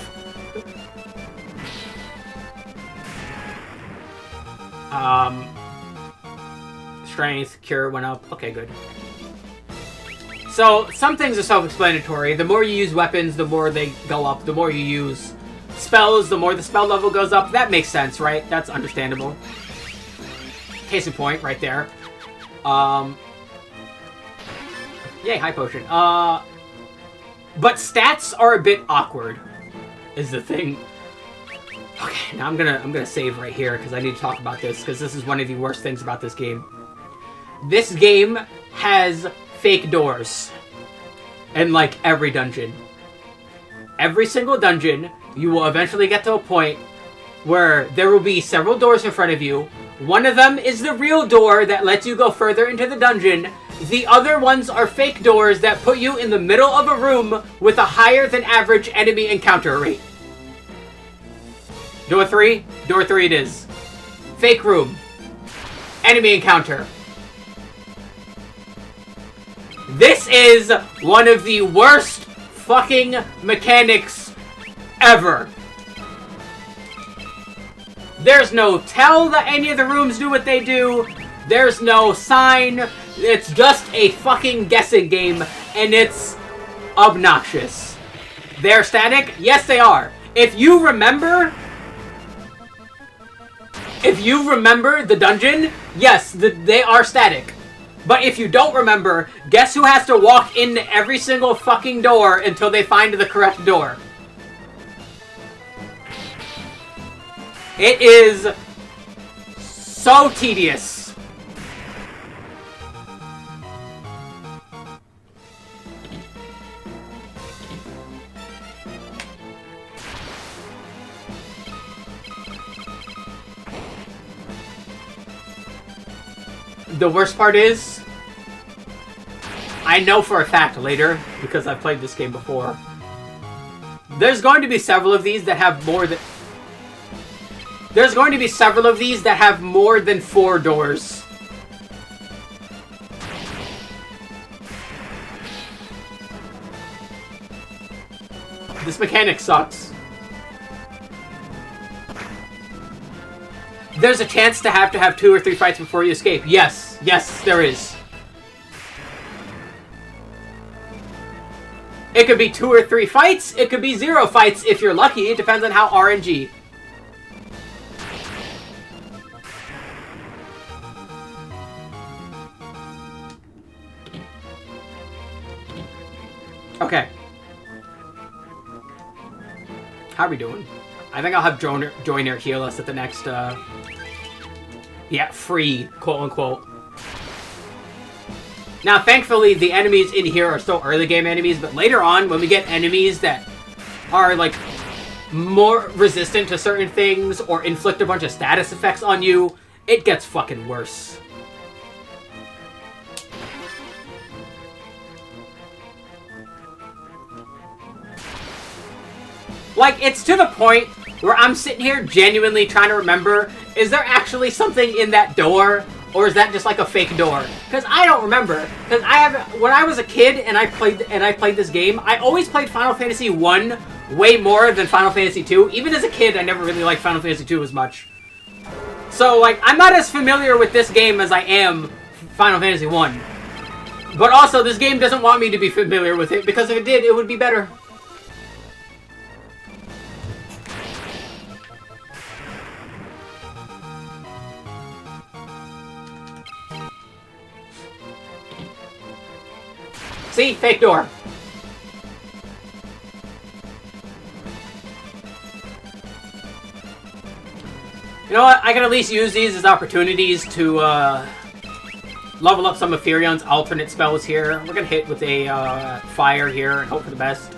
Strength, cure went up. Okay, good. So, some things are self-explanatory. The more you use weapons, the more they go up. The more you use spells, the more the spell level goes up. That makes sense, right? That's understandable. Case in point, right there. Yay, high potion. But stats are a bit awkward, is the thing. Okay, now I'm gonna save right here because I need to talk about this because this is one of the worst things about this game. This game has fake doors in like every dungeon. Every single dungeon, you will eventually get to a point where there will be several doors in front of you. One of them is the real door that lets you go further into the dungeon. The other ones are fake doors that put you in the middle of a room with a higher than average enemy encounter rate. Door 3? Door 3 it is. Fake room. Enemy encounter. This is one of the worst fucking mechanics ever. There's no tell that any of the rooms do what they do. There's no sign. It's just a fucking guessing game, and it's obnoxious. They're static? Yes, they are. If you remember the dungeon, yes, they are static. But if you don't remember, guess who has to walk into every single fucking door until they find the correct door? It is so tedious. The worst part is, I know for a fact later, because I've played this game before, there's going to be several of these that have more than... There's going to be several of these that have more than 4 doors. This mechanic sucks. There's a chance to have 2 or 3 fights before you escape. Yes, yes, there is. It could be 2 or 3 fights. It could be 0 fights if you're lucky. It depends on how RNG. Okay. How are we doing? I think I'll have Joiner heal us at the next, yeah, free, quote-unquote. Now, thankfully, the enemies in here are still early game enemies, but later on, when we get enemies that are, like, more resistant to certain things or inflict a bunch of status effects on you, it gets fucking worse. Like, it's to the point where I'm sitting here genuinely trying to remember, is there actually something in that door? Or is that just like a fake door? Because I don't remember. Because when I was a kid and I played this game, I always played Final Fantasy 1 way more than Final Fantasy 2. Even as a kid, I never really liked Final Fantasy 2 as much. So, like, I'm not as familiar with this game as I am Final Fantasy 1. But also, this game doesn't want me to be familiar with it, because if it did, it would be better. See? Fake door. You know what? I can at least use these as opportunities to level up some of Furion's alternate spells here. We're gonna hit with a fire here and hope for the best.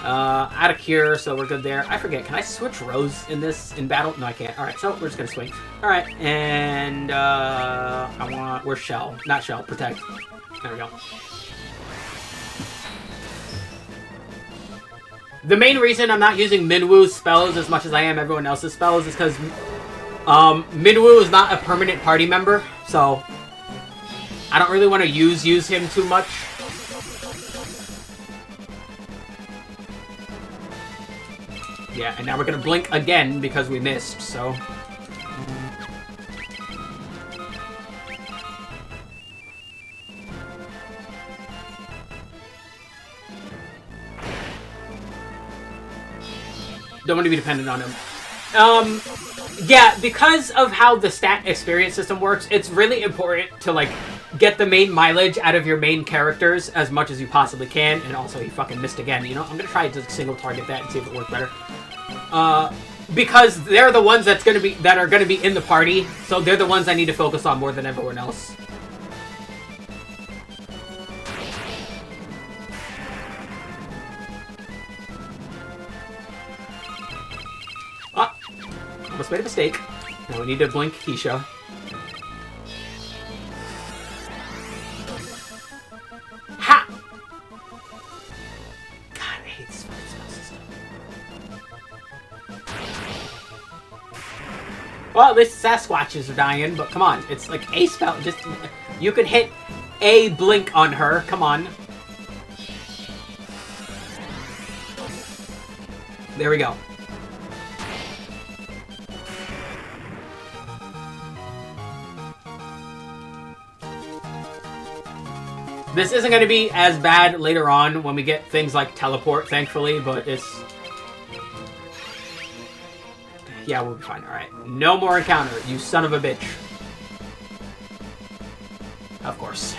Out of cure, so we're good there. I forget, can I switch rows in battle? No, I can't. Alright, so we're just gonna swing. Alright, and where's Shell? Not Shell, Protect. There we go. The main reason I'm not using Minwoo's spells as much as I am everyone else's spells is because Minwoo is not a permanent party member, so I don't really want to use him too much. Yeah, and now we're gonna blink again because we missed, so... Don't want to be dependent on him. Yeah, because of how the stat experience system works, it's really important to, like, get the main mileage out of your main characters as much as you possibly can. And also, he fucking missed again. You know, I'm gonna try to single target that and see if it works better. Because they're the ones that are gonna be in the party, so they're the ones I need to focus on more than everyone else. Ah, almost made a mistake. Now we need to blink Keisha. Ha! God, I hate this fucking spell system. Well, at least Sasquatches are dying, but come on. It's like a spell. Just, you can hit a blink on her. Come on. There we go. This isn't going to be as bad later on when we get things like teleport, thankfully, but it's... Yeah, we'll be fine. Alright. No more encounter, you son of a bitch. Of course.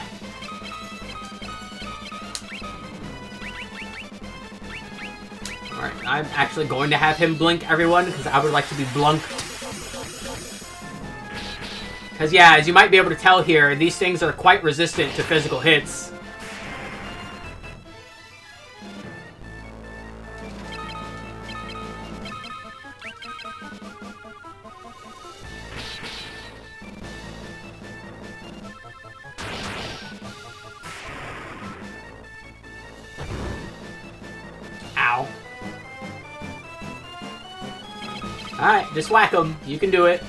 Alright, I'm actually going to have him blink everyone, because I would like to be blunked. Because, yeah, as you might be able to tell here, these things are quite resistant to physical hits. Ow. Alright, just whack him. You can do it.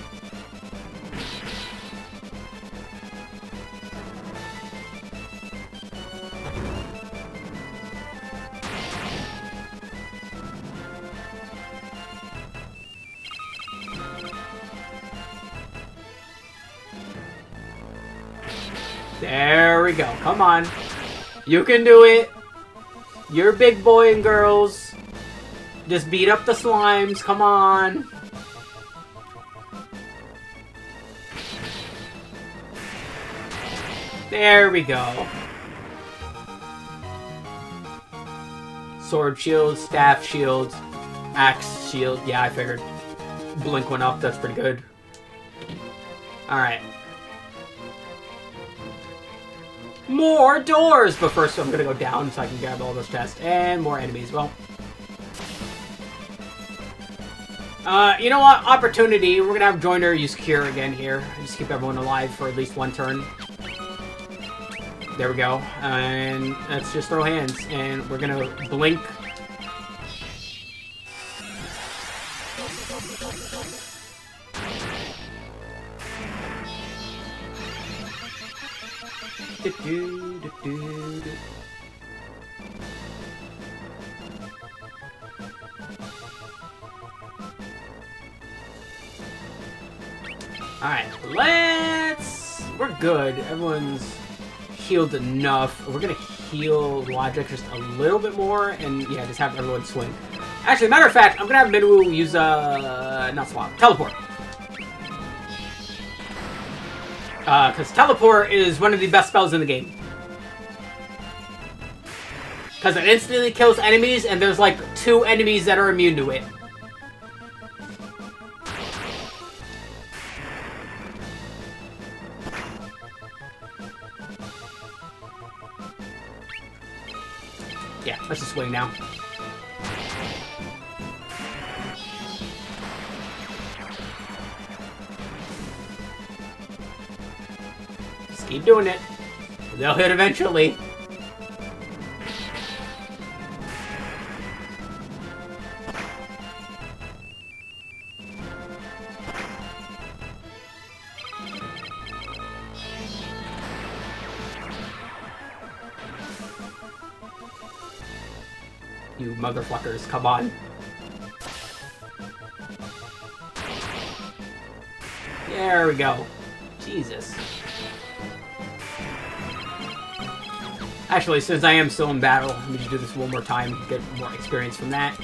There we go. Come on. You can do it. You're big boy and girls. Just beat up the slimes. Come on. There we go. Sword shield, staff shield, axe shield. Yeah, I figured. Blink went up. That's pretty good. Alright. More doors! But first I'm gonna go down so I can grab all those chests. And more enemies. Well. You know what? Opportunity. We're gonna have Joiner use Cure again here. Just keep everyone alive for at least one turn. There we go. And let's just throw hands. And we're gonna blink. Alright, we're good. Everyone's healed enough. We're gonna heal Logic just a little bit more, and yeah, just have everyone swing. Actually, matter of fact, I'm gonna have Minwoo use, not swap, teleport. Because teleport is one of the best spells in the game. Because it instantly kills enemies, and there's like 2 enemies that are immune to it. Yeah, let's just swing now. Just keep doing it. They'll hit eventually. You motherfuckers, come on. There we go. Jesus. Actually, since I am still in battle, let me just do this one more time, get more experience from that.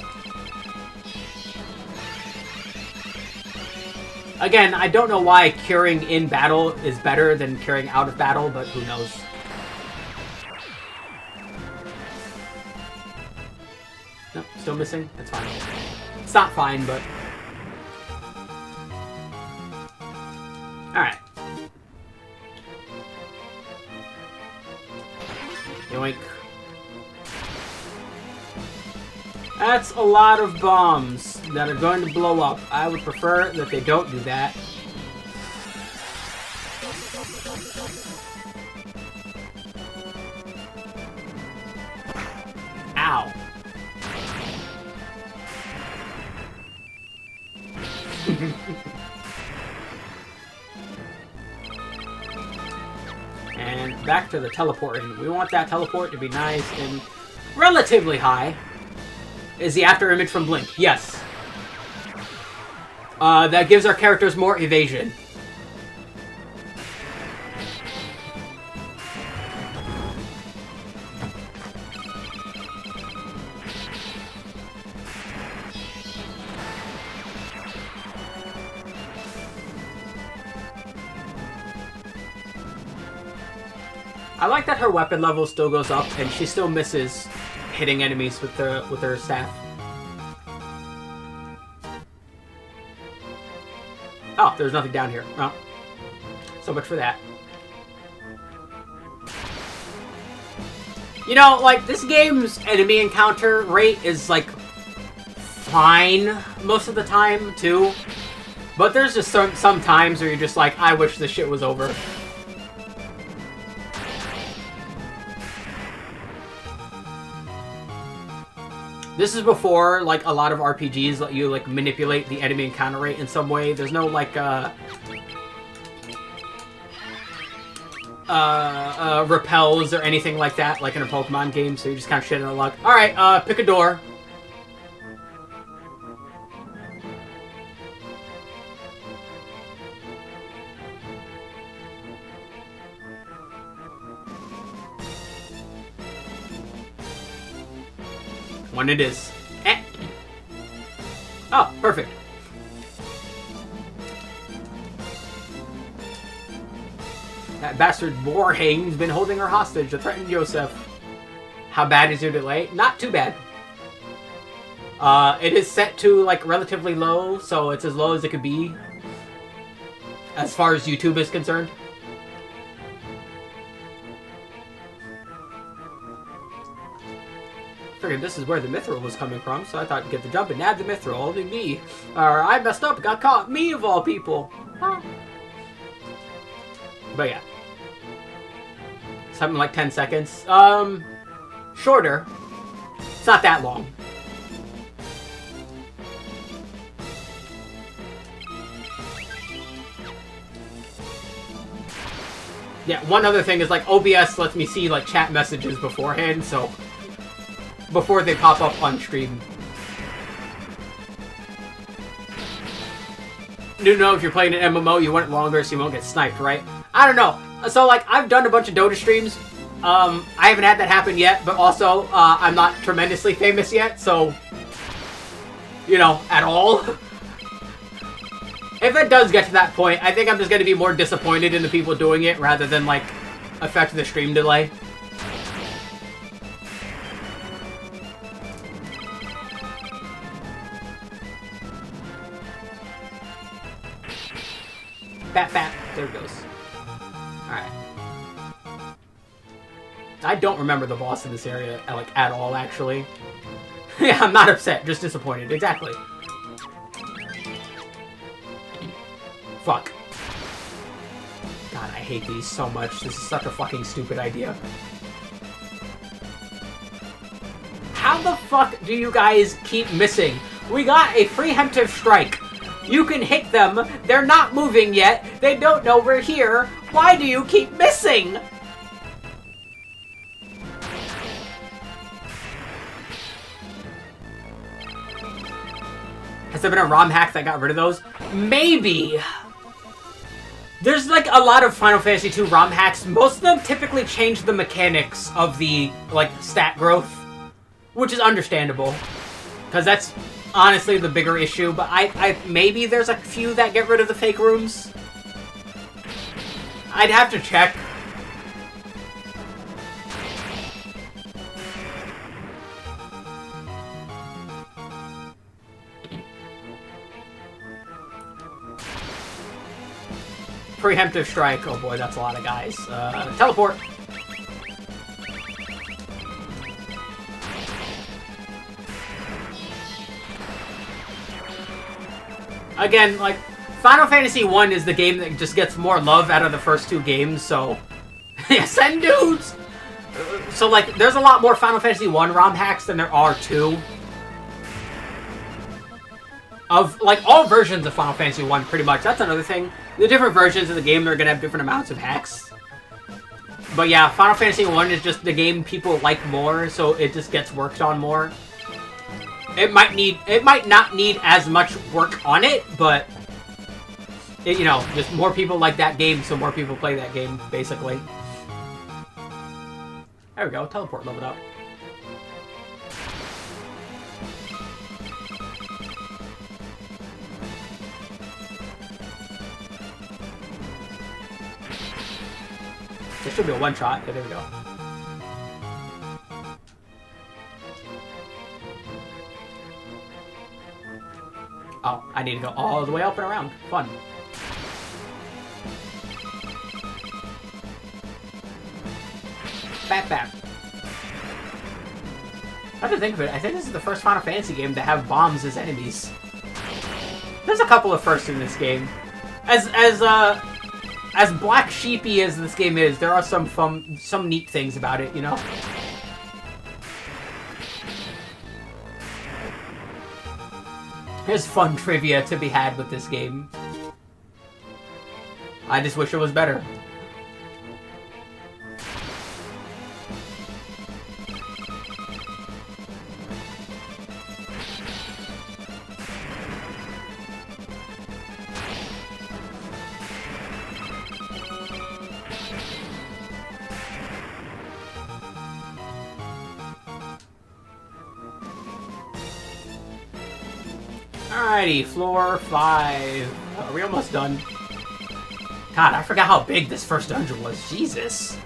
Again, I don't know why curing in battle is better than curing out of battle, but who knows. Nope, still missing? That's fine. It's not fine, but... Alright. Yoink. That's a lot of bombs that are going to blow up. I would prefer that they don't do that. Ow. And back to the teleporting. We want that teleport to be nice and relatively high. Is the after image from Blink? Yes. That gives our characters more evasion. I like that her weapon level still goes up and she still misses hitting enemies with her staff. Oh, there's nothing down here. Well, so much for that. You know, like, this game's enemy encounter rate is, like, fine most of the time, too. But there's just some times where you're just like, I wish this shit was over. This is before, like, a lot of RPGs let you, like, manipulate the enemy encounter rate in some way. There's no, like, repels or anything like that, like in a Pokemon game, so you just kind of shit in the luck. Alright, pick a door. When it is. Eh. Oh, perfect. That bastard Warhane's been holding her hostage to threaten Joseph. How bad is your delay? Not too bad. It is set to, like, relatively low, so it's as low as it could be. As far as YouTube is concerned. Figured this is where the mithril was coming from, so I thought to get the jump and nab the mithril. Only me. Or I messed up, got caught. Me of all people. Huh. But yeah. Something like 10 seconds. Shorter. It's not that long. Yeah, one other thing is, like, OBS lets me see, like, chat messages beforehand, so... before they pop up on stream. You know, if you're playing an MMO, you want it longer so you won't get sniped, right? I don't know. So, like, I've done a bunch of Dota streams. I haven't had that happen yet, but also, I'm not tremendously famous yet, so... you know, at all. If it does get to that point, I think I'm just going to be more disappointed in the people doing it rather than, like, affect the stream delay. Bat, bat. There it goes. Alright. I don't remember the boss in this area, like, at all, actually. Yeah, I'm not upset, just disappointed. Exactly. Fuck. God, I hate these so much. This is such a fucking stupid idea. How the fuck do you guys keep missing? We got a preemptive strike. You can hit them. They're not moving yet. They don't know we're here. Why do you keep missing? Has there been a ROM hack that got rid of those? Maybe. There's, like, a lot of Final Fantasy II ROM hacks. Most of them typically change the mechanics of the, like, stat growth. Which is understandable. Because that's honestly the bigger issue, but I maybe there's a few that get rid of the fake rooms. I'd have to check. Preemptive strike. Oh boy, that's a lot of guys. Teleport. Again, like, Final Fantasy 1 is the game that just gets more love out of the first two games, so... yeah, send dudes! So, like, there's a lot more Final Fantasy 1 ROM hacks than there are 2. Of, like, all versions of Final Fantasy 1, pretty much. That's another thing. The different versions of the game, they're gonna have different amounts of hacks. But yeah, Final Fantasy 1 is just the game people like more, so it just gets worked on more. It might not need as much work on it, but it, you know, just more people like that game, so more people play that game, basically. There we go, teleport leveled up. This should be a one-shot. Yeah, there we go. Oh, I need to go all the way up and around. Fun. Bap bap. I have to think of it. I think this is the first Final Fantasy game to have bombs as enemies. There's a couple of firsts in this game. As black sheepy as this game is, there are some neat things about it, you know? There's fun trivia to be had with this game. I just wish it was better. Alrighty, floor 5. Are we almost done? God, I forgot how big this first dungeon was. Jesus.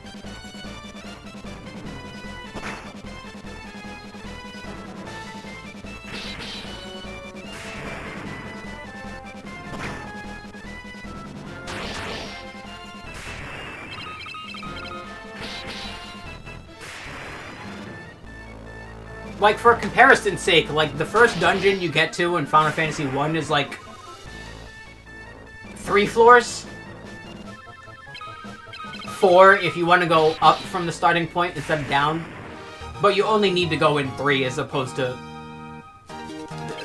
Like, for comparison's sake, like, the first dungeon you get to in Final Fantasy 1 is, like, 3 floors? 4 if you want to go up from the starting point instead of down. But you only need to go in 3 as opposed to...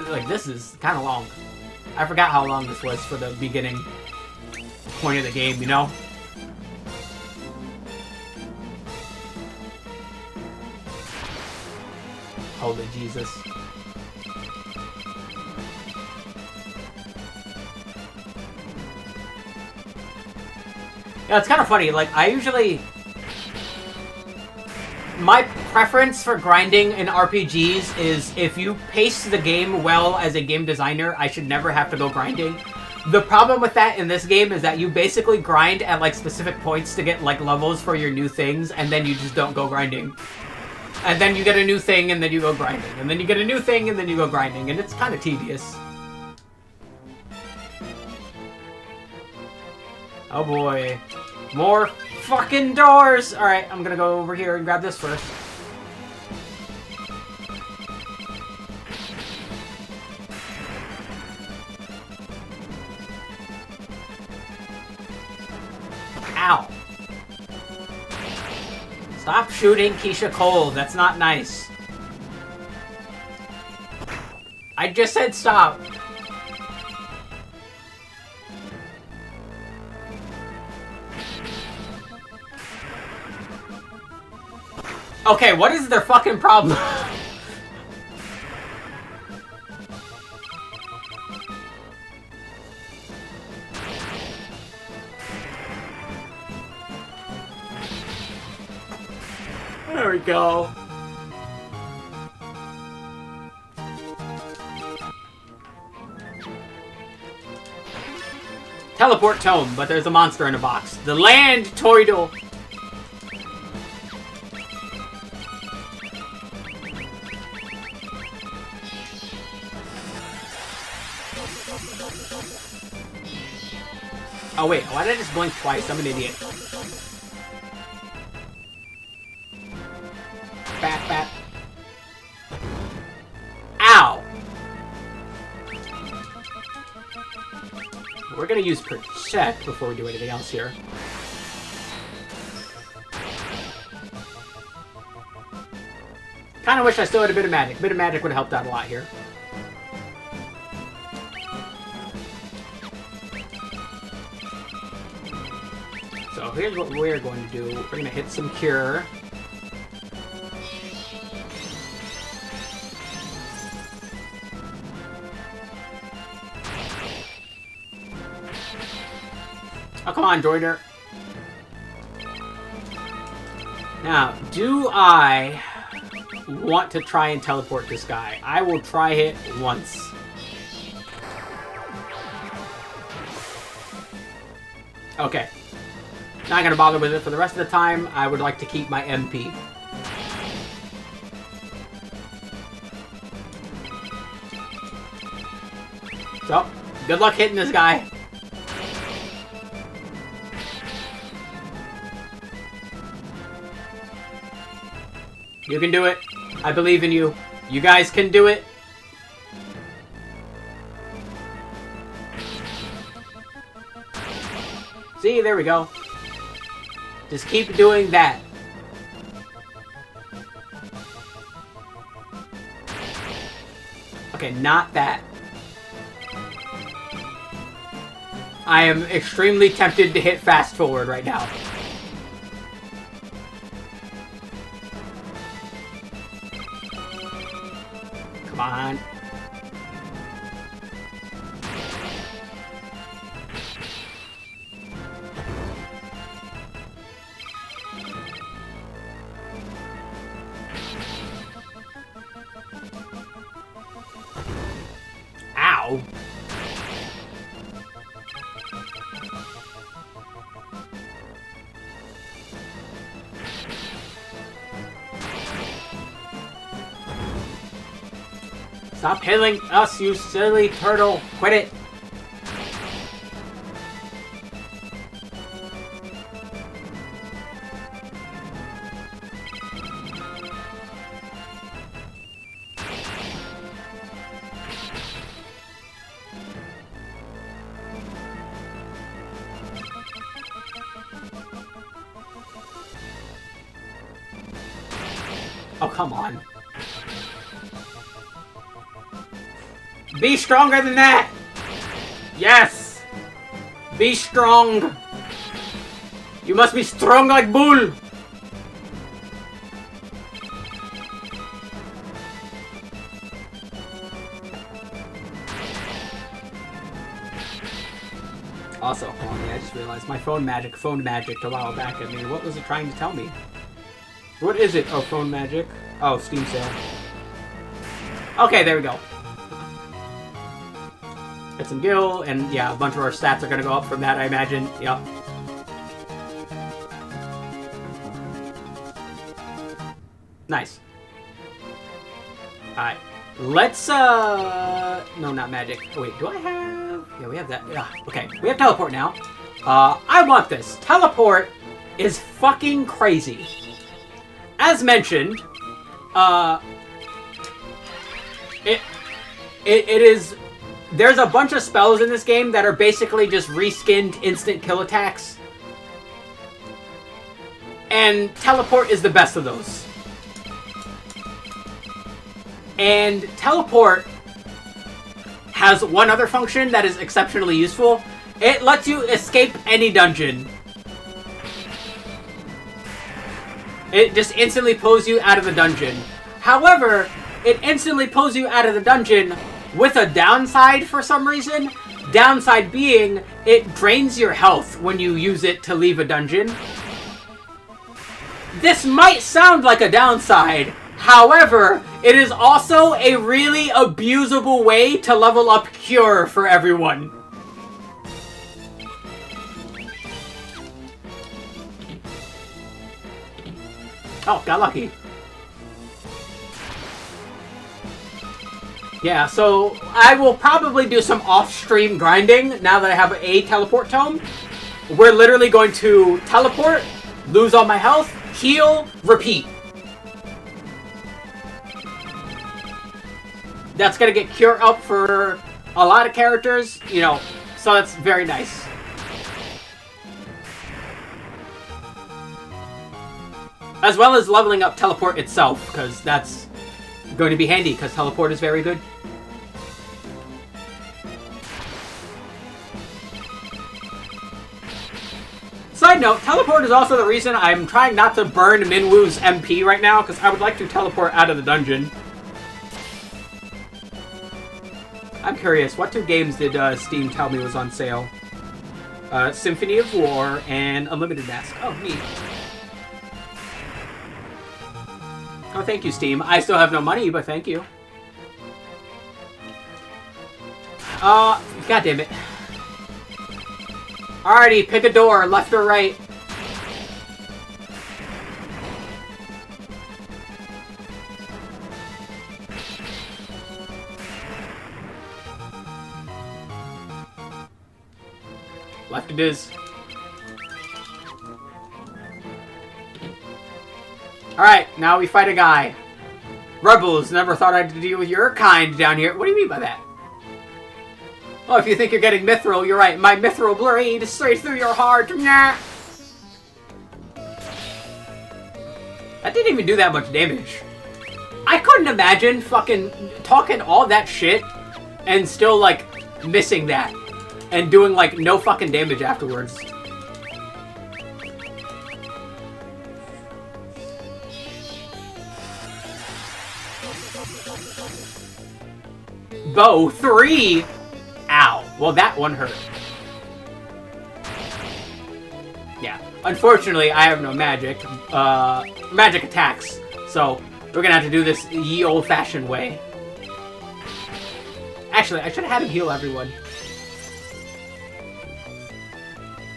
Like, this is kind of long. I forgot how long this was for the beginning point of the game, you know? Holy Jesus. Yeah, it's kind of funny. Like, I usually... My preference for grinding in RPGs is if you pace the game well as a game designer, I should never have to go grinding. The problem with that in this game is that you basically grind at, like, specific points to get, like, levels for your new things, and then you just don't go grinding. And then you get a new thing, and then you go grinding. And then you get a new thing, and then you go grinding. And it's kind of tedious. Oh boy. More fucking doors! Alright, I'm gonna go over here and grab this first. Ow. Stop shooting Keisha Cole. That's not nice. I just said stop. Okay, what is their fucking problem? There we go. teleport tome, but there's a monster in a box. The land Toidle. Oh wait, why did I just blink twice? I'm an idiot. Bat, bat. Ow! We're gonna use Protect before we do anything else here. Kinda wish I still had a bit of magic. A bit of magic would have helped out a lot here. So here's what we're going to do. We're going to hit some Cure. Oh, come on, Droider. Now, do I want to try and teleport this guy? I will try it once. Okay. Not gonna bother with it for the rest of the time. I would like to keep my MP. So, good luck hitting this guy. You can do it. I believe in you. You guys can do it. See, there we go. Just keep doing that. Okay, not that. I am extremely tempted to hit fast forward right now. Come on. Ow. Stop hitting us, you silly turtle. Quit it. Oh, come on. Be stronger than that! Yes! Be strong! You must be strong like bull! Also, hold on, I just realized my phone magic a while back at me. What was it trying to tell me? What is it? Oh, phone magic. Oh, Steam sale. Okay, there we go. Get some gil, and yeah, a bunch of our stats are gonna go up from that, I imagine. Yep. Nice. Alright. Let's, no, not magic. Oh, wait, do I have... Yeah, we have that. Yeah, okay. We have teleport now. I want this. Teleport is fucking crazy. As mentioned, it is... There's a bunch of spells in this game that are basically just reskinned instant kill attacks. And teleport is the best of those. And teleport has one other function that is exceptionally useful. It lets you escape any dungeon. It just instantly pulls you out of the dungeon. However, it instantly pulls you out of the dungeon with a downside for some reason. Downside being, it drains your health when you use it to leave a dungeon. This might sound like a downside. However, it is also a really abusable way to level up Cure for everyone. Oh, got lucky. Yeah, so I will probably do some off-stream grinding now that I have a teleport tome. We're literally going to teleport, lose all my health, heal, repeat. That's going to get cure up for a lot of characters, you know, so that's very nice. As well as leveling up teleport itself, because that's going to be handy, because teleport is very good. Side note, teleport is also the reason I'm trying not to burn Minwoo's MP right now, because I would like to teleport out of the dungeon. I'm curious, what 2 games did Steam tell me was on sale? Symphony of War and Unlimited Mask. Oh, neat. Oh, thank you, Steam. I still have no money, but thank you. God damn it. Alrighty, pick a door, left or right. Left it is. Alright, now we fight a guy. Rebels, never thought I'd deal with your kind down here. What do you mean by that? Oh, if you think you're getting mithril, you're right. My mithril blade is straight through your heart. Nah. That didn't even do that much damage. I couldn't imagine fucking talking all that shit and still, like, missing that. And doing, like, no fucking damage afterwards. Bow 3! Ow. Well, that one hurt. Yeah. Unfortunately, I have no magic. Magic attacks. So, we're gonna have to do this ye old-fashioned way. Actually, I should have had him heal everyone.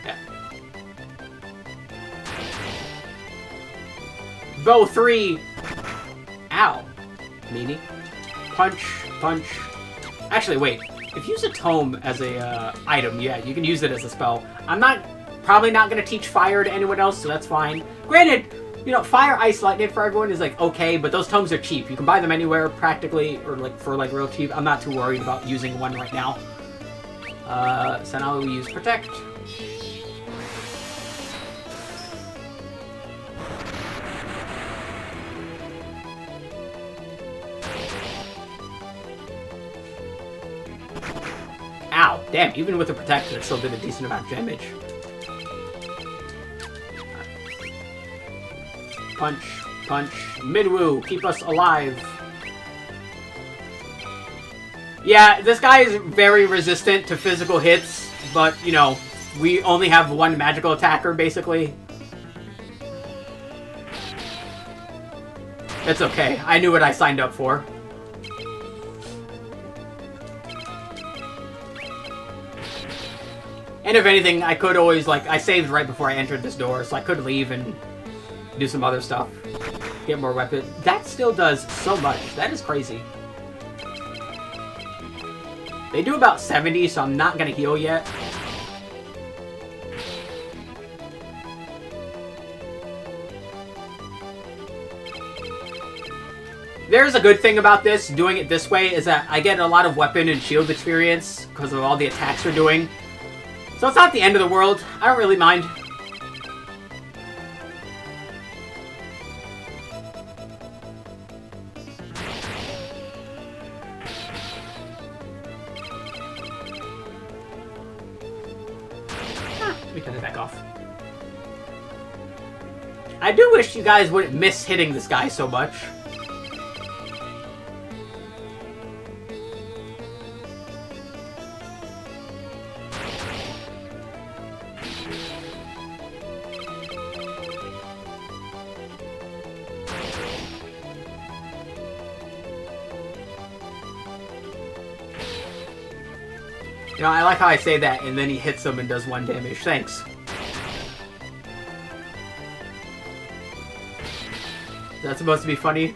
Yeah. Bow 3! Ow. Meanie. Punch, punch. Actually, wait. If you use a tome as a item, yeah, you can use it as a spell. I'm probably not going to teach fire to anyone else, so that's fine. Granted, you know, fire, ice, lightning for everyone is like okay, but those tomes are cheap. You can buy them anywhere practically, or like for like real cheap. I'm not too worried about using one right now. So now we use protect. Ow, damn, even with the protect, it still did a decent amount of damage. Punch, punch, Minwoo, keep us alive. Yeah, this guy is very resistant to physical hits, but, you know, we only have one magical attacker, basically. It's okay, I knew what I signed up for. And if anything, I could always, like, I saved right before I entered this door, so I could leave and do some other stuff. Get more weapon. That still does so much. That is crazy. They do about 70, so I'm not gonna heal yet. There's a good thing about this, doing it this way, is that I get a lot of weapon and shield experience because of all the attacks we're doing. So it's not the end of the world. I don't really mind. Let me cut it back off. I do wish you guys wouldn't miss hitting this guy so much. You know, I like how I say that, and then he hits him and does 1 damage. Thanks. That's supposed to be funny.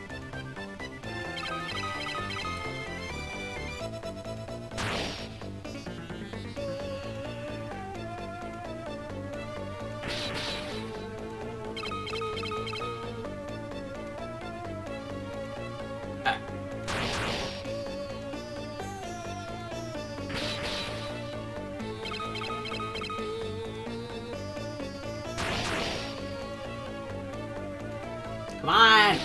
Come on!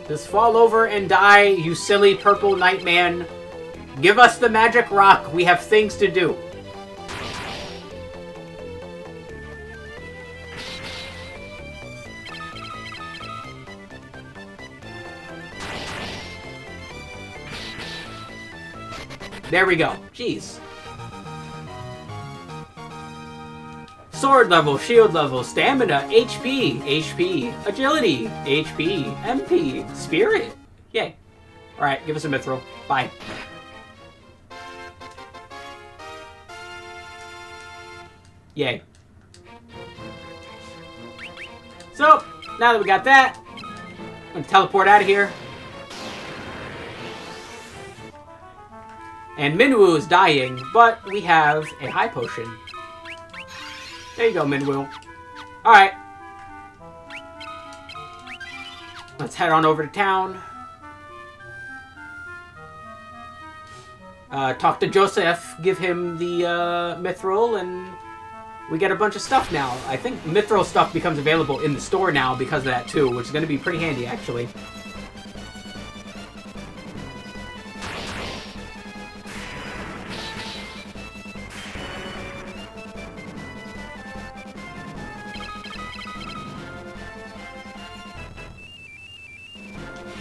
Just fall over and die, you silly purple knight man. Give us the magic rock. We have things to do. There we go. Jeez. Sword level, shield level, stamina, HP, agility, HP, MP, spirit. Yay. Alright, give us a mithril. Bye. Yay. So, now that we got that, I'm gonna teleport out of here. And Minwoo is dying, but we have a high potion. There you go, Minwoo. Alright. Let's head on over to town. Talk to Joseph, give him the mithril, and we get a bunch of stuff now. I think mithril stuff becomes available in the store now because of that too, which is going to be pretty handy actually.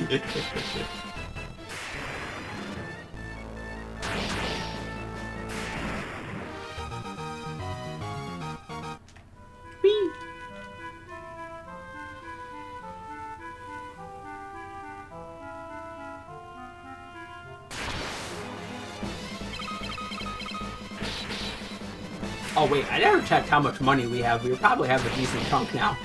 Whee! Oh wait, I never checked how much money we have. We probably have a decent chunk now.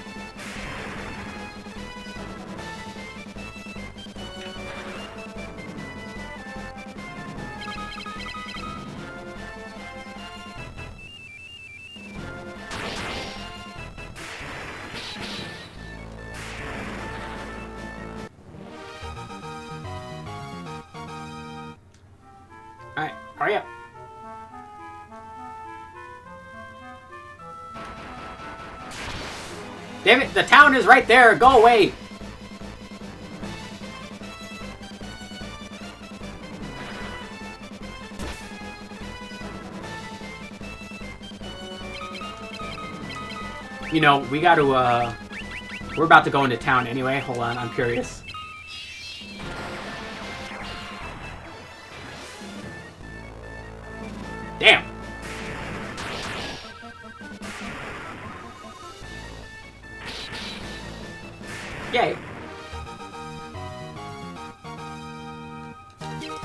Alright, hurry up. Damn it, the town is right there. Go away. You know, we gotta, we're about to go into town anyway. Hold on, I'm curious. Damn. Yay.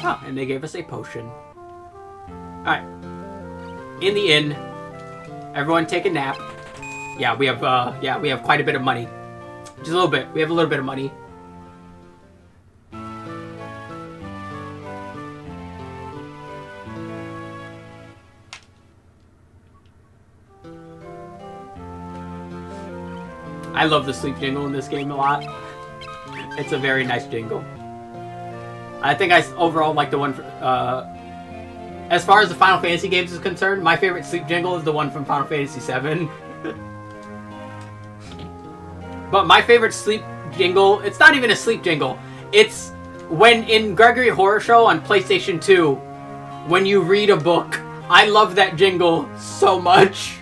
Oh, and they gave us a potion. Alright. In the inn, everyone take a nap. Yeah, we have quite a bit of money. Just a little bit. We have a little bit of money. I love the sleep jingle in this game a lot. It's a very nice jingle. I think I overall like the one for, as far as the Final Fantasy games is concerned, my favorite sleep jingle is the one from Final Fantasy VII. But my favorite sleep jingle, it's not even a sleep jingle. It's when in Gregory Horror Show on PlayStation 2, when you read a book. I love that jingle so much.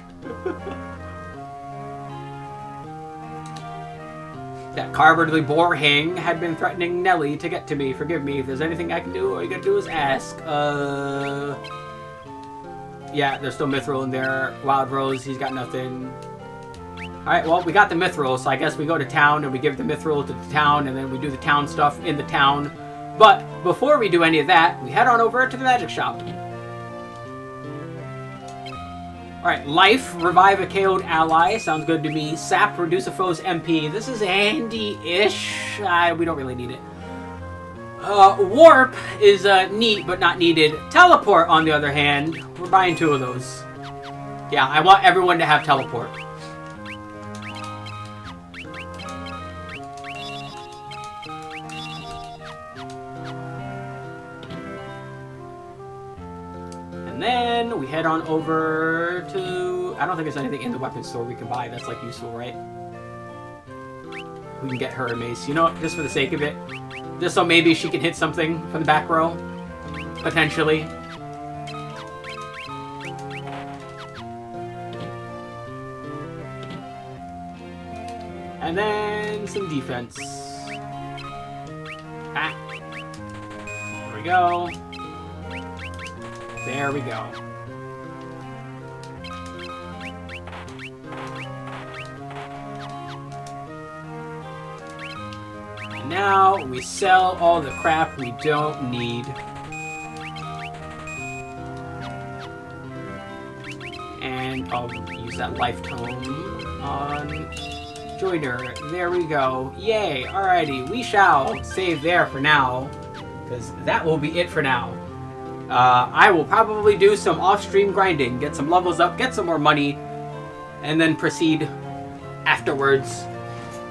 That cowardly Borhang had been threatening Nelly to get to me. Forgive me. If there's anything I can do, all you gotta do is ask. Yeah, there's still Mithril in there. Wild Rose, he's got nothing. Alright, well, we got the Mithril, so I guess we go to town and we give the Mithril to the town, and then we do the town stuff in the town. But before we do any of that, we head on over to the magic shop. Alright, life, revive a KO'd ally. Sounds good to me. Sap, reduce a foe's MP. This is handy-ish. We don't really need it. Warp is neat, but not needed. Teleport, on the other hand, we're buying 2 of those. Yeah, I want everyone to have teleport. And then we head on over to... I don't think there's anything in the weapons store we can buy that's, like, useful, right? We can get her a mace. You know what? Just for the sake of it. Just so maybe she can hit something from the back row. Potentially. And then some defense. Ah. There we go. There we go. And now we sell all the crap we don't need. And I'll use that life tome on Joiner. There we go. Yay. Alrighty. We shall save there for now. Because that will be it for now. I will probably do some off-stream grinding, get some levels up, get some more money, and then proceed afterwards.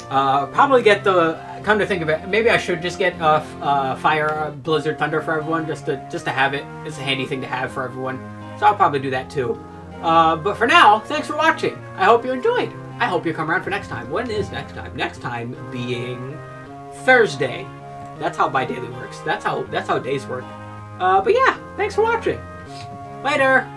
Probably get the... Come to think of it, maybe I should just get Fire, Blizzard, Thunder for everyone, just to have it. It's a handy thing to have for everyone. So I'll probably do that too. But for now, thanks for watching. I hope you enjoyed. I hope you come around for next time. When is next time? Next time being Thursday. That's how Bidaily works. That's how days work. But yeah, thanks for watching. Later!